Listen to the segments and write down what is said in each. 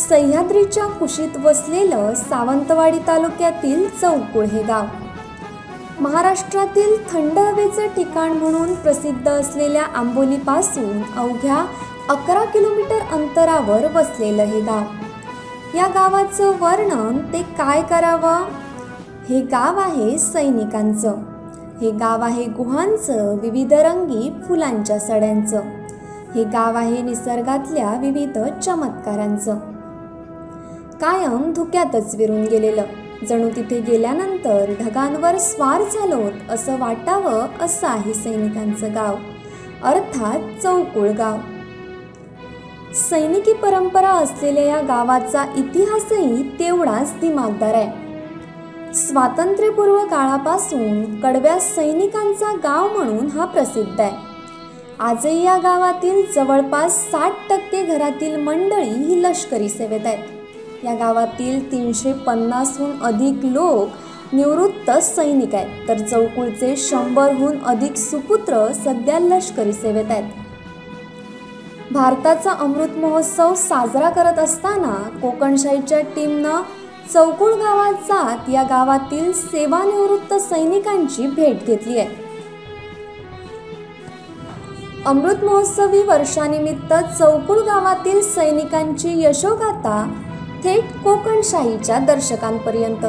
सह्याद्रीच्या कुशीत वसलेलं सावंतवाडी तालुक्यातील चौकुळ हे गाव महाराष्ट्रातील थंड हवेचं ठिकाण म्हणून प्रसिद्ध असलेल्या आंबोलीपासून अवघ्या 11 किलोमीटर अंतरावर वसलेलं हे गाव। या गावाचं वर्णन ते काय करावं? हे गाव आहे सैनिकांचं, हे गाव आहे गुहांचं, विविध रंगी फुलांच्या सड्यांचं, हे गाव आहे निसर्गातल्या विविध चमत्कारांचं। कायम धुक्यातच विरून गेलेलं, जणू तिथे गेल्यानंतर ढगांवर स्वार झालोत असं वाटावं असं आहे सैनिकांचं गाव, अर्थात चौकुळ गाव। सैनिकी परंपरा असलेल्या या गावाचा इतिहासही तेवढाच दिमागदार आहे। स्वातंत्र्यपूर्व काळापासून कडव्या सैनिकांचा गाव म्हणून हा प्रसिद्ध आहे। आजही या गावातील जवळपास 60% घरातील मंडळी ही लष्करी सेवेत आहेत। या गावातील 350हून अधिक लोक निवृत्त सैनिक आहेत, तर चौकुळचे 100हून अधिक सुपुत्र सध्या लष्करी सेवेत आहेत। भारताचा अमृत महोत्सव साजरा करत असताना कोकणशाहीच्या टीमनं चौकुळ गावात जात या गावातील सेवानिवृत्त सैनिकांची भेट घेतली आहे। अमृत महोत्सवी वर्षानिमित्त चौकुळ गावातील सैनिकांची यशोगाथा थेट कोकणशाहीच्या दर्शकांपर्यंत।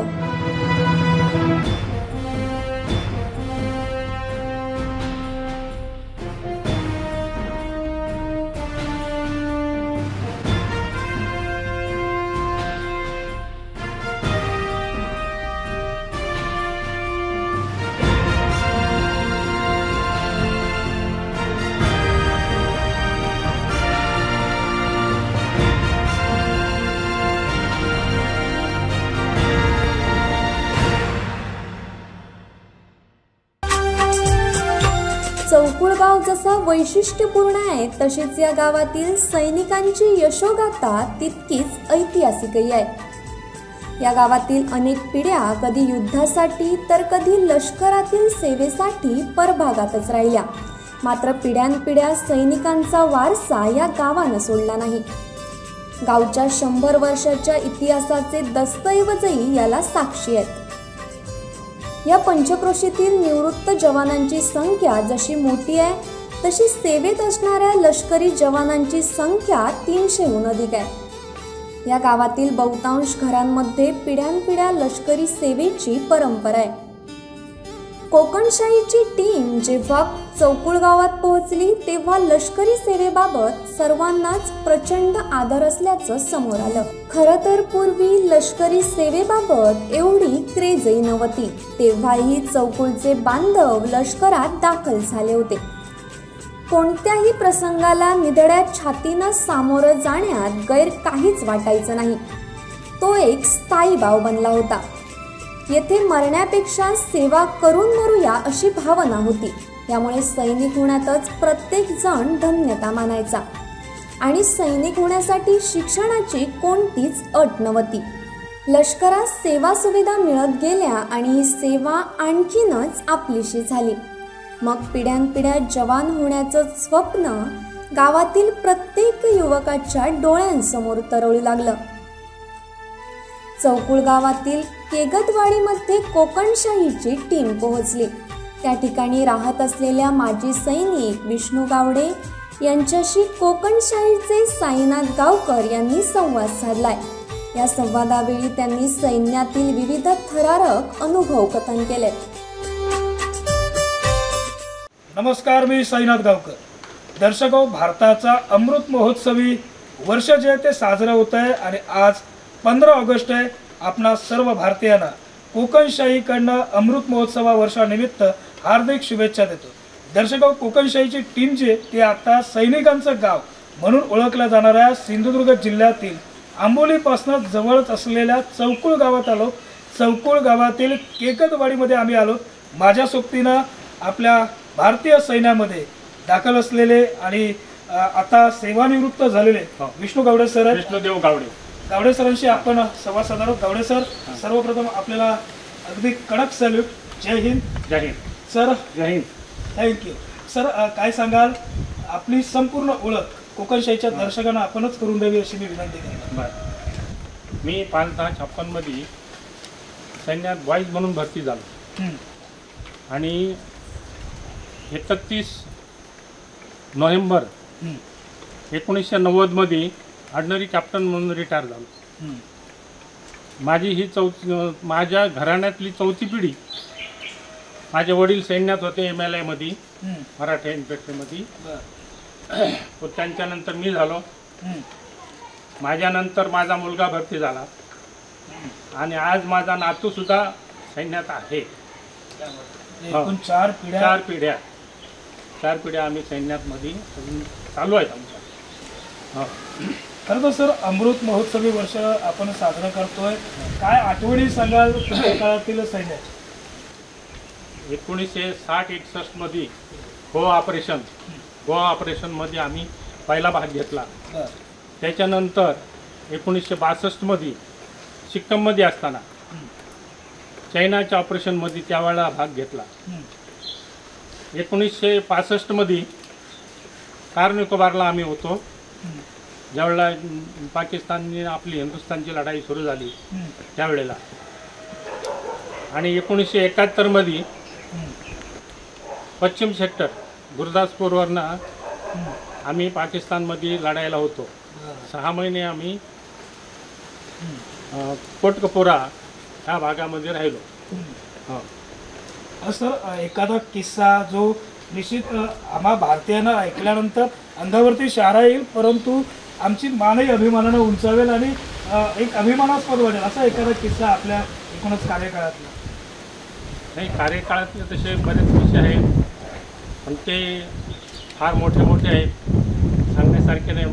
चौकुळ गाव जसा वैशिष्ट्यपूर्ण आहे तशीच या गावातील सैनिकांची यशोगाथा तितकीच ऐतिहासिकही आहे। या गावातील अनेक पिढ्या कधी युद्धासाठी तर कधी लष्करातील सेवेसाठी परभागातच राहिल्या, मात्र पिढ्यानपिढ्या सैनिकांचा वारसा या गावानं सोडला नाही। गावच्या 100 वर्षाच्या इतिहासाचे दस्तऐवजही याला साक्षी आहेत। या पंचक्रोशीतील निवृत्त जवानांची संख्या जशी मोठी आहे तशी सेवेत असणाऱ्या लष्करी जवानांची संख्या 300हून अधिक आहे। या गावातील बहुतांश घरांमध्ये पिढ्यानपिढ्या लष्करी सेवेची परंपरा आहे। कोकणशाहीची टीम जेव्हा चौकुळ गावात पोहोचली तेव्हा लष्करी सेवेबाबत सर्वांनाच प्रचंड आदर असल्याचं समोर आलं। खरं तर पूर्वी लष्करी सेवेबाबत एवढी क्रेजही नव्हती, तेव्हाही चौकुळचे बांधव लष्करात दाखल झाले होते। कोणत्याही प्रसंगाला निधड्या छातीनं सामोरं जाण्यात गैर काहीच वाटायचं नाही, तो एक स्थायी भाव बनला होता। येथे मरण्यापेक्षा सेवा करून मरूया अशी भावना होती, त्यामुळे सैनिक होण्यातच प्रत्येक जण धन्यता मानायचा आणि सैनिक होण्यासाठी शिक्षणाची कोणतीच अट नव्हती। लष्करात सेवा सुविधा मिळत गेल्या आणि ही सेवा आणखीनच आपलीशी झाली। मग पिढ्यानपिढ्या जवान होण्याचं स्वप्न गावातील प्रत्येक युवकाच्या डोळ्यांसमोर तरळू लागलं। चौकुळ गावातील केगतवाडीमध्ये कोकणशाहीची टीम पोहोचली। त्या ठिकाणी राहत असलेल्या माजी सैनिक विष्णू गावडे यांच्याशी कोकणशाहीचे साईनाथ गावकर यांनी संवाद साधलाय। या संवादावेळी त्यांनी सैन्यातील विविध थरारक अनुभव कथन केले। नमस्कार, मी साईनाथ गावकर। दर्शको, भारताचा अमृत महोत्सवी वर्ष जे ते साजरं होत आहे आणि आज 15 ऑगस्ट आहे। आपणा सर्व भारतीयांना कोकणशाहीकडनं अमृत महोत्सवा वर्षानिमित्त हार्दिक शुभेच्छा देतो। दर्शको, कोकणशाहीची टीम जी ती आता सैनिकांचं गाव म्हणून ओळखल्या जाणाऱ्या सिंधुदुर्ग जिल्ह्यातील आंबोलीपासून जवळच असलेल्या चौकुळ गावात आलो। चौकुळ गावातील केकतवाडीमध्ये आम्ही आलो। माझ्या सोबतीनं आपल्या भारतीय सैन्यामध्ये दाखल असलेले आणि आता सेवानिवृत्त झालेले विष्णू गावडे सर, विष्णुदेव गावडे गावडे सरांशी आपण संवाद साधणार। गावडे सर, सर्वप्रथम आपल्याला अगदी कडक सॅल्यूट। जय हिंद। जय हिंद सर। जय हिंद। Thank you sir. काय सांगाल, आपली संपूर्ण ओळख कोकणशाहीच्या दर्शकांना आपणच करून द्यावी अशी मी विनंती करतो। मी 5-10-56 मध्ये सैन्यात बॉईज म्हणून भरती झालो आणि 31 नोव्हेंबर 1990 मध्ये ऑर्डिनरी कॅप्टन म्हणून रिटायर झालो. माझी ही माझ्या घराण्यातली चौथी पिढी. माझे वडील सैन्यात होते MLI मध्ये, मराठा इन्फंट्रीमध्ये. त्यांच्यानंतर मी झालो. माझ्यानंतर माझा मुलगा भरती झाला आणि आज माझा नातू सुद्धा सैन्यात आहे. एकूण 4 पिढ्या आम्ही सैन्यात मध्ये चालू आहेत आमच्या. खरं तर सर, अमृत महोत्सवी वर्ष आपण साजरं करतोय. काय आठवणी सांगाल तुमच्या काळातील सैन्याच्या? 1960-61 मध्ये गोवा ऑपरेशनमध्ये आम्ही पहिला भाग घेतला. त्याच्यानंतर 1962 मध्ये सिक्कीममध्ये असताना चायनाच्या ऑपरेशनमध्ये त्यावेळेला भाग घेतला. 1965 मध्ये कार निकोबारला आम्ही होतो, ज्यावेळेला पाकिस्तानने आपली हिंदुस्थानची लढाई सुरू झाली त्यावेळेला. आणि 1971 मध्ये पश्चिम सेक्टर गुरदासपूरवरनं आम्ही पाकिस्तानमध्ये लढायला होतो. 6 महिने आम्ही कोटकपुरा ह्या भागामध्ये राहिलो. सर, एखादा किस्सा जो निश्चित आम्हा भारतीयांना ऐकल्यानंतर अंधावरती शारा येईल, परंतु आमची मानही अभिमानानं उंचावेल आणि एक अभिमानास्पद वाटेल, असा एखादा किस्सा आपल्या एकूणच कार्यकाळातला? नाही, कार्यकाळातले तसे बरेच विषय आहेत, पण ते फार मोठे आहेत, सांगण्यासारखे नाही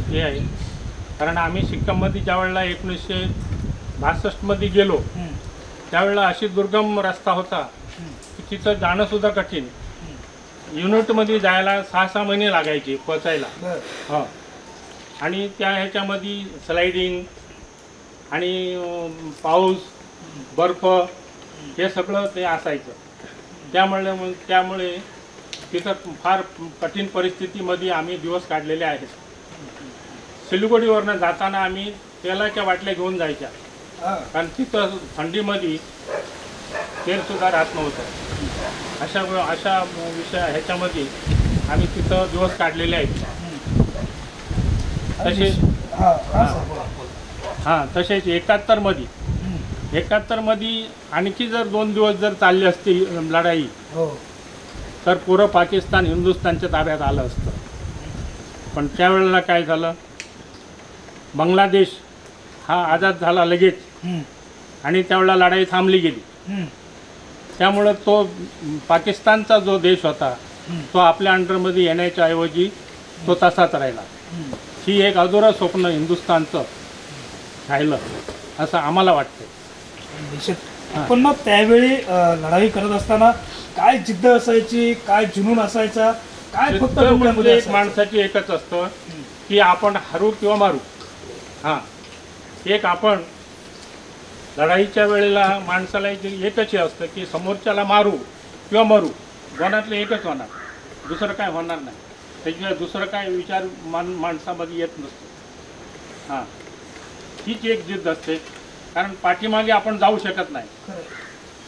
हे आहे. कारण आम्ही सिक्कीममध्ये ज्यावेळेला 1962 मध्ये गेलो त्यावेळेला अशी दुर्गम रस्ता होता की तिथं जाणंसुद्धा कठीण. युनिटमध्ये जायला 6-6 महिने लागायचे पोचायला. हो. आणि त्या ह्याच्यामध्ये स्लायडिंग आणि पाऊस, बर्फ हे सगळं ते असायचं. त्यामुळे तिथं फार कठीण परिस्थितीमध्ये आम्ही दिवस काढलेले आहेत. सिलिगुडीवरनं जाताना आम्ही तेलाच्या बाटल्या घेऊन जायच्या, कारण तिथं थंडीमध्ये तेलसुद्धा राहत नव्हतं. अशा विषय ह्याच्यामध्ये आम्ही तिथं दिवस काढलेले आहेत. तसेच 71 मध्ये आणखी जर 2 दिवस जर चालली असती लढाई तर पुरं पाकिस्तान हिंदुस्थानच्या ताब्यात आलं असतं. पण त्यावेळेला काय झालं, बांगलादेश हा आझाद झाला लगेच आणि त्यावेळेला लढाई थांबली गेली. त्यामुळं तो पाकिस्तानचा जो देश होता तो आपल्या अंडरमध्ये येण्याच्या ऐवजी तो तसाच राहिला. ही एक अधुरं स्वप्न हिंदुस्थानचं राहिलं असं आम्हाला वाटतं. पण मग त्यावेळी लढाई करत असताना काय जिद्द असायची, काय जुनून असायचा, काय फक्त एक माणसाची एकच असतं की आपण हरू किंवा मारू. एक आपण लढाईच्या वेळेला माणसाला एकच हे असतं की समोरच्याला मारू किंवा मरू, दोनातलं एकच होणार, दुसरं काय होणार नाही. त्याच्यामुळे दुसरं काय विचार माणसामध्ये येत नसतो. हीच एक जिद्द असते, कारण पाठीमागे आपण जाऊ शकत नाही.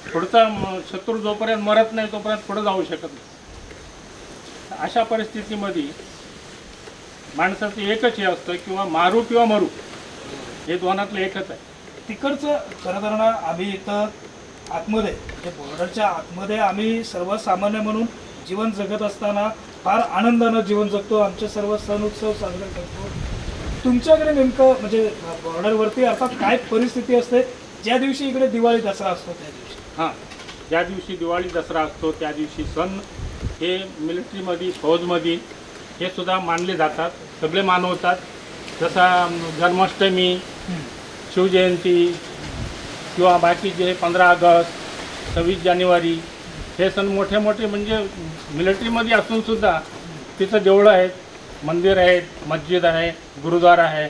पुढचा शत्रू जोपर्यंत मरत नाही तोपर्यंत पुढे जाऊ शकत नाही. अशा परिस्थितीमध्ये माणसाचं एकच हे असतं किंवा मारू किंवा मरू, हे दोनातलं एकच आहे. तिकडचं खरं तर ना, आम्ही इथं आतमध्ये म्हणजे बॉर्डरच्या आतमध्ये आम्ही सर्वसामान्य म्हणून जीवन जगत असताना फार आनंदानं जीवन जगतो. आमचे सर्व सण उत्सव साजरे करतो. तुमच्याकडे नेमकं म्हणजे बॉर्डरवरती अर्थात काय परिस्थिती असते ज्या दिवशी इकडे दिवाळी दसरा असतो त्या दिवशी? ज्या दिवशी दिवाळी दसरा असतो त्या दिवशी सण हे मिलिटरीमध्ये, फौजमध्ये हे सुद्धा मानले जातात, सगळे मानवतात. जसा जन्माष्टमी, शिवजयंती किंवा बाकीचे 15 ऑगस्ट, 26 जानेवारी हे सण मोठे म्हणजे मिलिटरीमध्ये असूनसुद्धा तिथं देवळं आहेत, मंदिर आहेत, मस्जिद आहे, गुरुद्वारा आहे,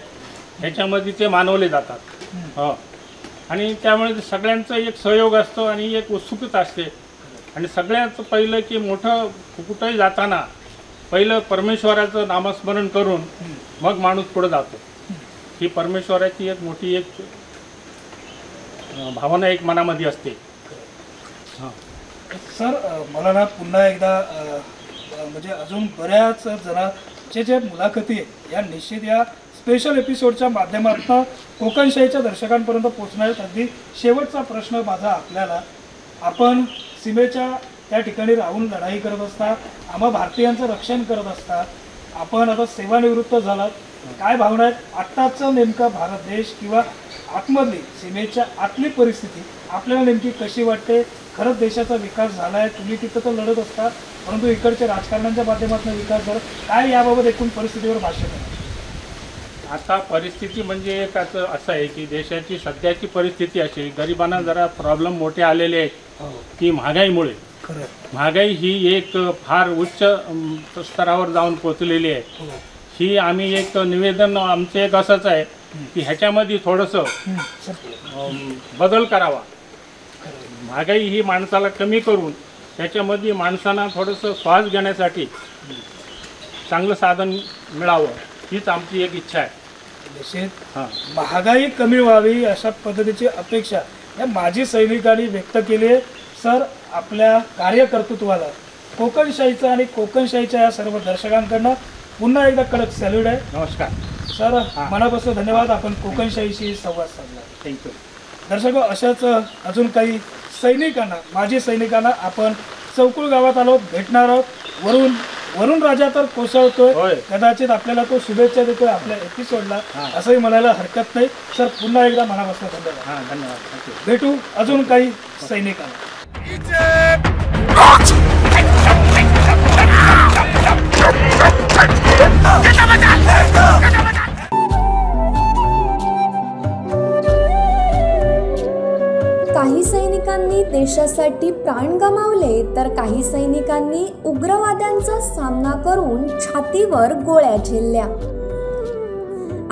ह्याच्यामध्ये ते मानवले जातात. आणि त्यामुळे सगळ्यांचा एक सहयोग असतो आणि एक उत्सुकता असते. आणि सगळ्यात पहिलं की मोठं कुठंही जाताना पहिलं परमेश्वराचं नामस्मरण करून मग माणूस पुढे जातो. ही परमेश्वराची एक मोठी एक भावना एक मनामध्ये असते. हां सर, मला ना पुन्हा एकदा म्हणजे अजून बऱ्याच जणांचे जे मुलाखती आहेत या निश्चित या स्पेशल एपिसोडच्या माध्यमातून कोकणशाहीच्या दर्शकांपर्यंत पोहोचणार आहेत. अगदी शेवटचा प्रश्न माझा आपल्याला, आपण सीमेच्या त्या ठिकाणी राहून लढाई करत असता, आम्हा भारतीयांचं रक्षण करत असता, आपण आता सेवानिवृत्त झालात, काय भावना आहेत? आत्ताचं नेमका भारत देश किंवा आतमधली सीमेच्या आतली परिस्थिती आपल्याला नेमकी कशी वाटते? खरंच देशाचा विकास झाला आहे? तुम्ही तिथं तर लढत असता, परंतु इकडच्या राजकारण्यांच्या माध्यमातून विकास झाला, काय याबाबत एकूण परिस्थितीवर भाष्य करा. आता परिस्थिती म्हणजे एक असं आहे की देशाची सध्याची परिस्थिती अशी, गरिबांना जरा प्रॉब्लेम मोठे आलेले आहेत की महागाईमुळे. महागाई ही एक फार उच्च स्तरावर जाऊन पोचलेली आहे. ही आम्ही एक निवेदन आमचं एक असंच आहे की ह्याच्यामध्ये थोडंसं बदल करावा. महागाई ही माणसाला कमी करून त्याच्यामध्ये माणसांना थोडंसं श्वास घेण्यासाठी चांगलं साधन मिळावं, हीच आमची एक इच्छा आहे. निश्चित महागाई कमी व्हावी अशा पद्धतीची अपेक्षा या माजी सैनिकांनी व्यक्त केली आहे. सर, आपल्या कार्यकर्तृत्वाला कोकणशाहीचा आणि कोकणशाहीच्या या सर्व दर्शकांकडनं पुन्हा एकदा कडक सॅल्यूट आहे. नमस्कार सर, मनापासून धन्यवाद. आपण कोकणशाहीशी संवाद साधला. थँक्यू. दर्शक, अशाच अजून काही सैनिकांना, माजी सैनिकांना आपण चौकुळ गावात आलो, भेटणार आहोत. वरुण राजा तर कोसळतोय, कदाचित आपल्याला तो शुभेच्छा देतोय आपल्या एपिसोडला, असंही म्हणायला हरकत नाही. सर, पुन्हा एकदा मनापासून धन्यवाद. धन्यवाद. भेटू अजून काही सैनिकांना. काही सैनिकांनी देशासाठी प्राण गमावले तर काही सैनिकांनी उग्रवाद्यांचा सामना करून छातीवर गोळ्या झेलल्या.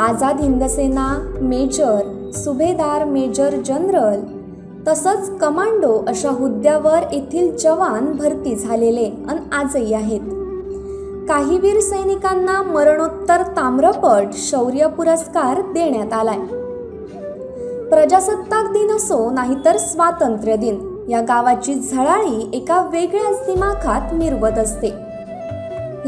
आझाद हिंद सेना मेजर, सुभेदार, मेजर जनरल तसंच कमांडो अशा हुद्द्यावर येथील जवान भरती झालेले आणि आजही आहेत. काही वीर सैनिकांना मरणोत्तर ताम्रपट शौर्य पुरस्कार देण्यात आलाय. प्रजासत्ताक दिन असो नाहीतर स्वातंत्र्य दिन, या गावाची झळाळी एका वेगळ्याच दिमाखात मिरवत असते.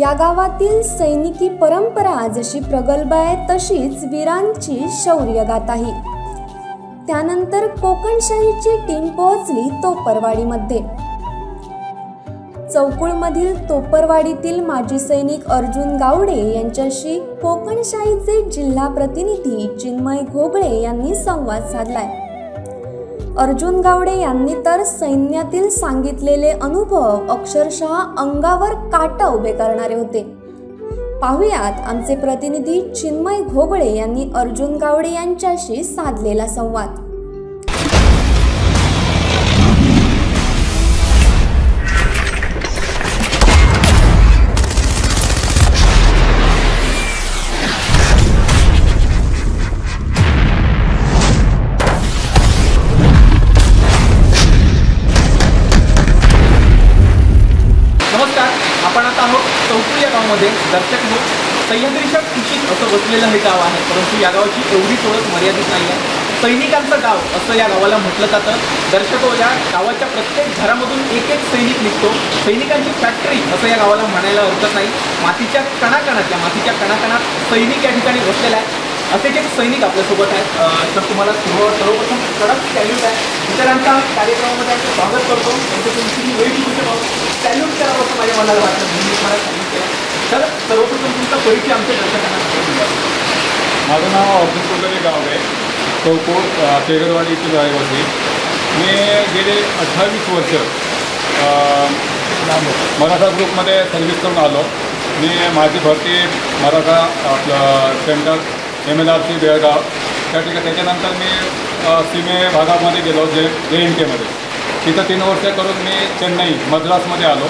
या गावातील सैनिकी परंपरा जशी प्रगल्भ आहे तशीच वीरांची शौर्यगाथाही. त्यानंतर कोकणशाहीची टीम पोहोचली तोपरवाडीमध्ये. चौकुळमधील तोपरवाडीतील माजी सैनिक अर्जुन गावडे यांच्याशी कोकणशाहीचे जिल्हा प्रतिनिधी चिन्मय घोगळे यांनी संवाद साधलाय. अर्जुन गावडे यांनी तर सैन्यातील सांगितलेले अनुभव अक्षरशः अंगावर काटा उभे करणारे होते. पाहुयात आमचे प्रतिनिधी चिन्मय घोगळे यांनी अर्जुन गावडे यांच्याशी साधलेला संवाद. आपण आता आहोत चौकुळ या गावामध्ये. दर्शक हो, सह्याद्रीच्या कुशीत असं बसलेलं हे गाव आहे, परंतु या गावाची एवढी ओळख मर्यादित नाही आहे. सैनिकांचं गाव असं या गावाला म्हटलं जातं. दर्शक हो, या गावाच्या प्रत्येक घरामधून एक एक सैनिक निघतो. सैनिकांची फॅक्टरी असं या गावाला म्हणायला हरकत नाही. मातीच्या कणाकणात सैनिक या ठिकाणी बसलेला आहे. असेच एक सैनिक आपल्यासोबत आहेत. तर तुम्हाला सर्वप्रथम कडक सॅल्यूट आहे. इतरांचा कार्यक्रमामध्ये आपण स्वागत करतो. त्यांचं तुमची वेळ सॅल्यूट करावं असं माझ्या मनाला वाटतं, म्हणून मी तुम्हाला सॅल्यूट केला. तर सर्वप्रथम तुमचा परिचय आमच्या दर्शकांना. माझं नाव अर्जुन कोल्हारे गाव आहे, चौकोळ तेगरवाडी येथील रहिवासी. मी गेले 28 वर्ष मराठा ग्रुपमध्ये सर्व्हिस करून आलो. मी माझी भरती मराठा आपलं सेंटर MLRC बेळगाव त्या ठिकाणी. त्याच्यानंतर मी सीमे भागामध्ये गेलो JNKमध्ये. तिथं 3 वर्ष करून मी चेन्नई मद्रासमध्ये आलो.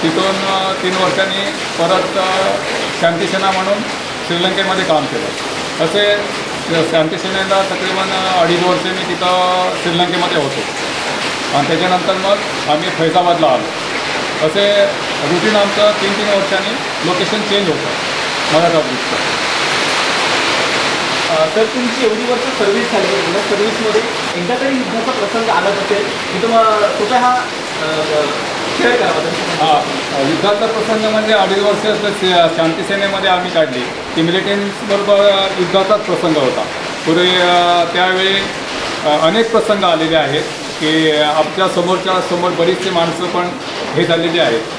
तिथून 3 वर्षांनी परत शांतीसेना म्हणून श्रीलंकेमध्ये काम केलं. असे शांतीसेनेला तकरीबन 2.5 वर्षे मी तिथं श्रीलंकेमध्ये होतो. आणि त्याच्यानंतर मग आम्ही फैजाबादला आलो. असे रुटीन आमचं 3 वर्षांनी लोकेशन चेंज होतं मराठा ग्रुपचं. तर सर्वप्रथम तुमचा परिचय आमच्या दर्शकांना. माझं नाव अर्जुन कोल्हारे गाव आहे, चौकोळ तेगरवाडी येथील रहिवासी. मी गेले 28 वर्ष मराठा ग्रुपमध्ये सर्व्हिस करून आलो. मी माझी भरती मराठा सेंटर MLRC बेळगाव त्या ठिकाणी. त्याच्यानंतर मी सीमे भागामध्ये गेलो JNKमध्ये. तिथं 3 वर्ष करून मी चेन्नई मद्रासमध्ये आलो. तिथून 3 वर्षांनी परत शांतीसेना म्हणून श्रीलंकेमध्ये काम केलं. असे रुटीन आमचं 3 वर्षांनी लोकेशन चेंज होतं. मराठा ग्रुपचं. तर तुमची एवढी वर्ष सर्व्हिस झाली आहे, सर्व्हिसमध्ये एकदा तरी युद्धाचा प्रसंग आला असेल की तुम्हाला कृपया हा शेअर करा. हां, युद्धाचा प्रसंग म्हणजे 2.5 वर्ष शांती सेनेमध्ये आम्ही काढली. ती मिलिटरीबरोबर युद्धाचाच प्रसंग होता. पुढे त्यावेळी अनेक प्रसंग आलेले आहेत की आमच्या समोर बरीचशी माणसं पण हे झालेली आहेत.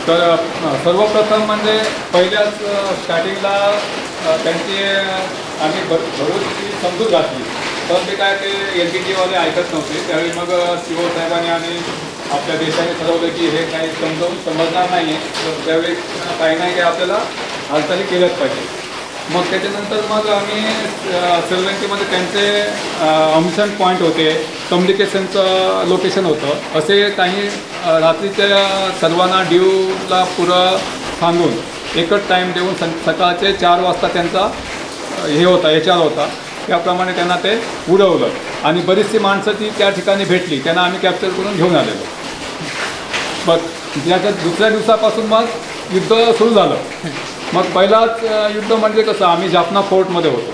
तर सर्वप्रथम म्हणजे पहिल्याच स्टार्टिंगला त्यांची आम्ही भरूचची समजूत घातली. तर ते काय ते LTTवाले ऐकत नव्हते. त्यावेळी मग CO साहेबांनी आणि आपल्या देशाने ठरवलं की हे काही समजणार नाही आहे. तर त्यावेळी काही नाही काही आपल्याला हालचाली केल्याच पाहिजे. मग त्याच्यानंतर मग आम्ही श्रीलंकेमध्ये त्यांचे ऑमिशन पॉईंट होते, कम्युनिकेशनचं लोकेशन होतं. असे काही रात्रीच्या सर्वांना ड्यूला पुरं सांगून एकच टाईम देऊन सकाळचे 4 वाजता त्यांचा हे होता HR होता. त्याप्रमाणे त्यांना ते उडवलं आणि बरीचशी माणसं ती त्या ठिकाणी भेटली. त्यांना आम्ही कॅप्चर करून घेऊन आलेलो. बघ त्याच्या दुसऱ्या दिवसापासून मग युद्ध सुरू झालं. मग पहिलाच युद्ध म्हणजे कसं, आम्ही जाफना फोर्टमध्ये होतो.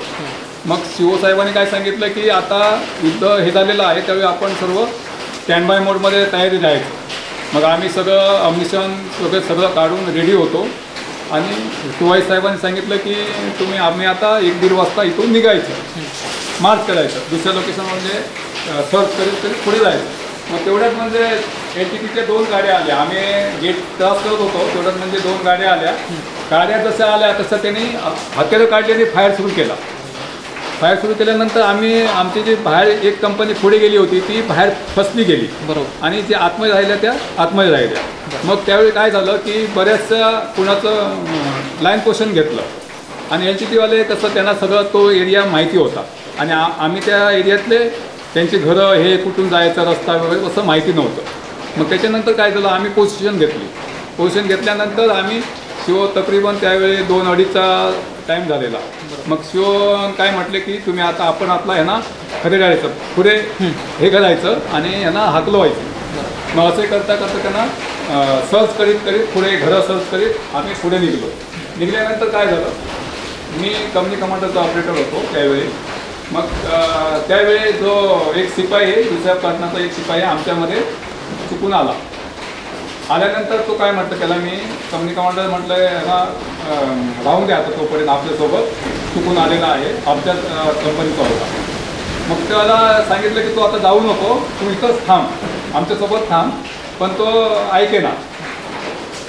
मग CO साहेबांनी काय सांगितलं की आता युद्ध हे झालेलं आहे, त्यावेळी आपण सर्व स्टँड बाय मोडमध्ये तयारी राहायचं. मग आम्ही सगळं अम्युनिशन सगळं काढून रेडी होतो आणि शिवाई साहेबांनी सांगितलं की आम्ही आता 1-1.5 वाजता इथून निघायचं, मार्च करायचं, दुसऱ्या लोकेशन म्हणजे सर्च करीत पुढे जायचं. मग तेवढ्यात म्हणजे LTTच्या 2 गाड्या आल्या. आम्ही गेट क्रॉस करत होतो, तेवढ्यात म्हणजे 2 गाड्या आल्या. गाड्या जसं आल्या तसं त्यांनी हत्यारं काढली आणि फायर सुरू केला. फायर सुरू केल्यानंतर आमची जी बाहेर एक कंपनी पुढे गेली होती ती बाहेर फसली गेली. बरोबर. आणि जे आतमध्ये राहिल्या त्या आतमध्ये राहिल्या. मग त्यावेळी काय झालं की बऱ्याचशा कुणाचं लाईन पोषण घेतलं आणि LTTवाले कसं त्यांना सगळं तो एरिया माहिती होता आणि आम्ही त्या एरियातले त्यांची घरं हे कुठून जायचा रस्ता वगैरे असं माहिती नव्हतं. मग त्याच्यानंतर काय झालं, आम्ही पोझिशन घेतली. पोझिशन घेतल्यानंतर आम्ही शिव तकरीबन त्यावेळी 2-2:30चा टाईम झालेला. मग शिव काय म्हटले की तुम्ही आता आपण आपला ह्यांना खरे करायचं, पुढे हे करायचं आणि ह्यांना हाकलवायचं. मग असे करता त्यांना सर्च करीत पुढे घरं सर्च करीत आम्ही पुढे निघलो. निघाल्यानंतर काय झालं, मी कंपनी कमांडरचा ऑपरेटर होतो त्यावेळी. मग त्यावेळी जो एक शिपाई आहे, दुसऱ्या प्लाटनाचा एक शिपाई आमच्यामध्ये चुकून आल्यानंतर तो काय म्हटलं, त्याला मी कंपनी कमांडर म्हटलं ह्याला राहून द्या, आता तोपर्यंत आपल्यासोबत चुकून आलेला आहे, आमच्याच कंपनीचा होता. मग त्याला सांगितलं की तो आता जाऊ नको, तू इथंच थांब, आमच्यासोबत थांब. पण तो ऐकेना.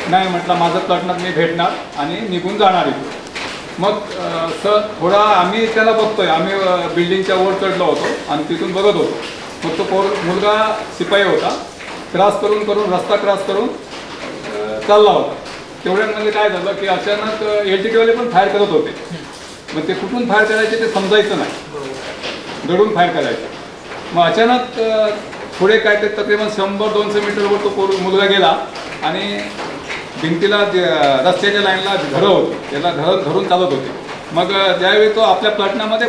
नाही म्हटलं माझं प्लाटनात मी भेटणार आणि निघून जाणार इथं. मग थोडा आम्ही त्याला बघतोय, आम्ही बिल्डिंगच्या वर चढलो होतो आणि तिथून बघत होतो. मग तो मुलगा शिपाई होता, रस्ता क्रॉस करून चालला होता. तेवढ्यामध्ये काय झालं की अचानक LTTवाले पण फायर करत होते. मग ते कुठून फायर करायचे ते समजायचं नाही, दडून फायर करायचं. मग अचानक पुढे काय ते तकरीबन 100-200 मीटरवर तो मुलगा गेला आणि भिंतीला रस्त्याच्या लाईनला घरं होती, त्याला धरून चालत होते. मग ज्यावेळी तो आपल्या प्लाटनामध्ये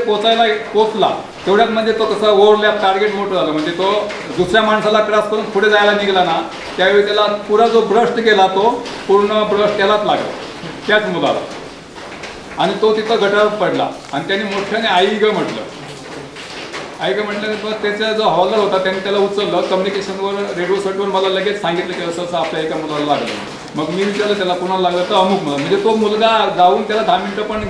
पोचला तेवढ्यात म्हणजे तो कसा ओव्हरलॅप टार्गेट मोठं झालं. म्हणजे तो दुसऱ्या माणसाला क्रॉस करून पुढे जायला निघाला ना, त्यावेळी त्याला पुरा जो ब्रस्ट केला तो पूर्ण ब्रस्ट त्यालाच लागला, त्याच मुलाला. आणि तो तिथं गटारात पडला आणि त्याने मोठ्याने आई ग म्हटलं. मग त्याचा जो हवालदार होता त्याने त्याला उचललं. कम्युनिकेशनवर रेडिओ सेटवर मला लगेच सांगितलं की असं आपल्या एका मुलाला लागलं. मग मी विचारलं त्याला कोणाला लागलं, तर अमुक मुलं. म्हणजे तो मुलगा जाऊन त्याला 10 मिनिटं पण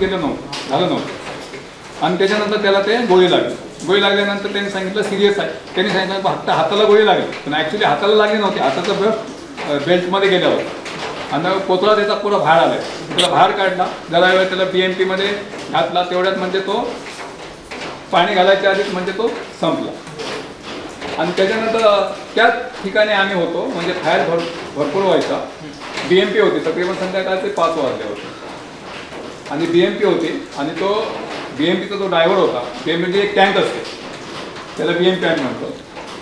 झालं नव्हतं. आणि त्याच्यानंतर त्याला ते गोळी लागल्यानंतर त्यांनी सांगितलं सिरियस आहे. त्यांनी सांगितलं फक्त हाताला गोळी लागली, पण ॲक्च्युली हाताला लागली नव्हती, हाताचा ब्रश बेल्टमध्ये गेला होता. आणि पोतळा त्याचा पुरा बाहेर आला. त्याला बाहेर काढला, जरा वेळ त्याला BMPमध्ये घातला. तेवढ्यात म्हणजे तो पाणी घालायच्या आधीच म्हणजे तो संपला. आणि त्याच्यानंतर त्याच ठिकाणी आम्ही होतो, म्हणजे फायर भरपूर व्हायचा. BMP होती, तकरीबन संध्याकाळचे 5 वाजले होते आणि BMP होती. आणि तो BMPचा जो ड्रायव्हर होता, ते म्हणजे एक टँक असते, त्याला BMP आम्ही म्हणतो,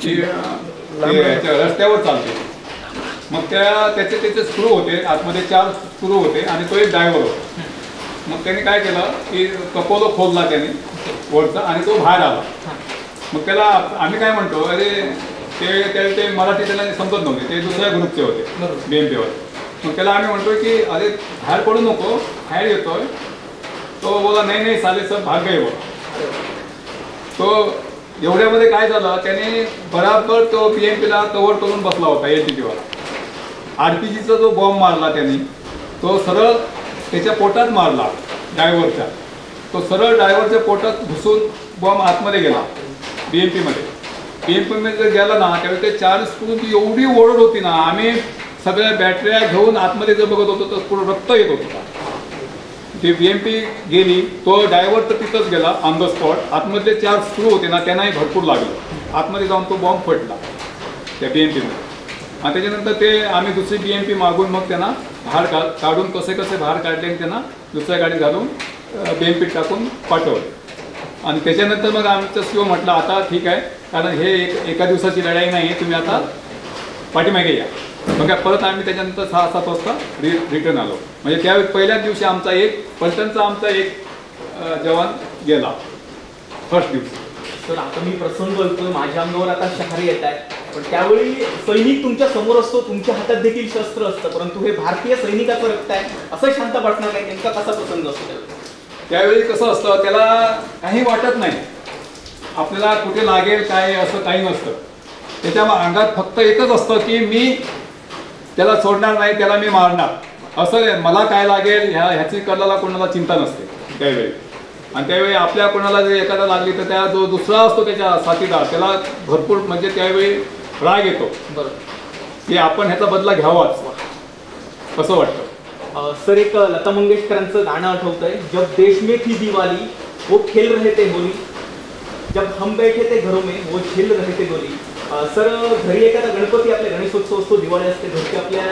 की रस्त्यावर चालते. मग त्याचे स्क्रू होते, आतमध्ये 4 स्क्रू होते आणि तो एक ड्रायव्हर होता. मग त्याने काय केलं की कपोलो खोलला त्याने वरचा आणि तो बाहेर आला. मग त्याला आम्ही काय म्हणतो, अरे ते मराठी त्याला समजत नव्हते, ते दुसऱ्या ग्रुपचे होते BMPवर. मग त्याला आम्ही म्हणतोय की अरे बाहेर पडू नको, बाहेर येतोय. तो बोला नाही साले सब भाग गए वो. तो एवढ्यामध्ये काय झालं, त्याने बराबर तो PMPला कव्हर करून बसला होता LPGवाला. RPGचा जो बॉम्ब मारला त्यांनी, तो सरळ त्याच्या पोटात मारला ड्रायव्हरच्या. तो सरळ ड्रायव्हरच्या पोटात घुसून बॉम्ब आतमध्ये गेला BMPमध्ये. BMPमध्ये गेला ना, त्यावेळी ते 4 स्क्रूची एवढी ओरड होती ना, आम्ही सगळ्या बॅटऱ्या घेऊन आतमध्ये जर बघत होतो तर पूर्ण रक्त येत होतं. ती BMP गेली, तो ड्रायव्हर तर तिथंच गेला ऑन द स्पॉट. आतमधले 4 स्क्रू होते ना, त्यांनाही भरपूर लागलं. आतमध्ये जाऊन तो बॉम्ब फटला त्या BMPमध्ये. आणि त्याच्यानंतर ते आम्ही दुसरी BMP मागून मग त्यांना बाहेर काढून कसे बाहेर काढले आणि त्यांना दुसऱ्या गाडीत घालून BMP टाकून पाठवलं. आणि त्याच्यानंतर मग आमचं CEO म्हटलं आता ठीक आहे, कारण हे एका दिवसाची लढाई नाही आहे, तुम्ही आता पाठीमागे या. मग परत आम्ही त्याच्यानंतर 6-7 वाजता रिटर्न आलो. म्हणजे त्यावेळी पहिल्याच दिवशी आमचा पलटणचा एक जवान गेला फर्स्ट दिवशी. तर आता मी प्रसंग बोलतोय, माझ्या अंगावर आता शहारे येत आहे, पण त्यावेळी सैनिक तुमच्या समोर असतो, तुमच्या हातात देखील शस्त्र असतं, परंतु हे भारतीय सैनिकाचं रक्त आहे असं शांत वाटणार नाही. नेमका कसा प्रसंग असतो त्यावेळी? कसं असतं, त्याला काही वाटत नाही आपल्याला कुठे लागेल काय, असं काही नसतं. त्याच्या अंगात फक्त एकच असतं की मी त्याला सोडणार नाही, त्याला मी मारणार. असं मला काय लागेल ह्याची कलाला कोणाला चिंता नसते त्यावेळी. आणि त्यावेळी आपल्या कोणाला जर एखादा लागली तर त्या जो दुसरा असतो त्याच्या साथीदार, त्याला भरपूर म्हणजे त्यावेळी राग येतो. बरोबर, की आपण ह्याचा बदला घ्यावाच असं वाटतं. सर, एक लता मंगेशकरांचं गाणं आठवतंय, जब देश में थी दिवाली वो खेल रहे थे होली, जब हम बैठे थे घरों में वो झेल रहे थे गोली. सर, घरी एखादा गणपती, आपल्या गणेशोत्सव असतो, दिवाळी असते, घरचे आपल्या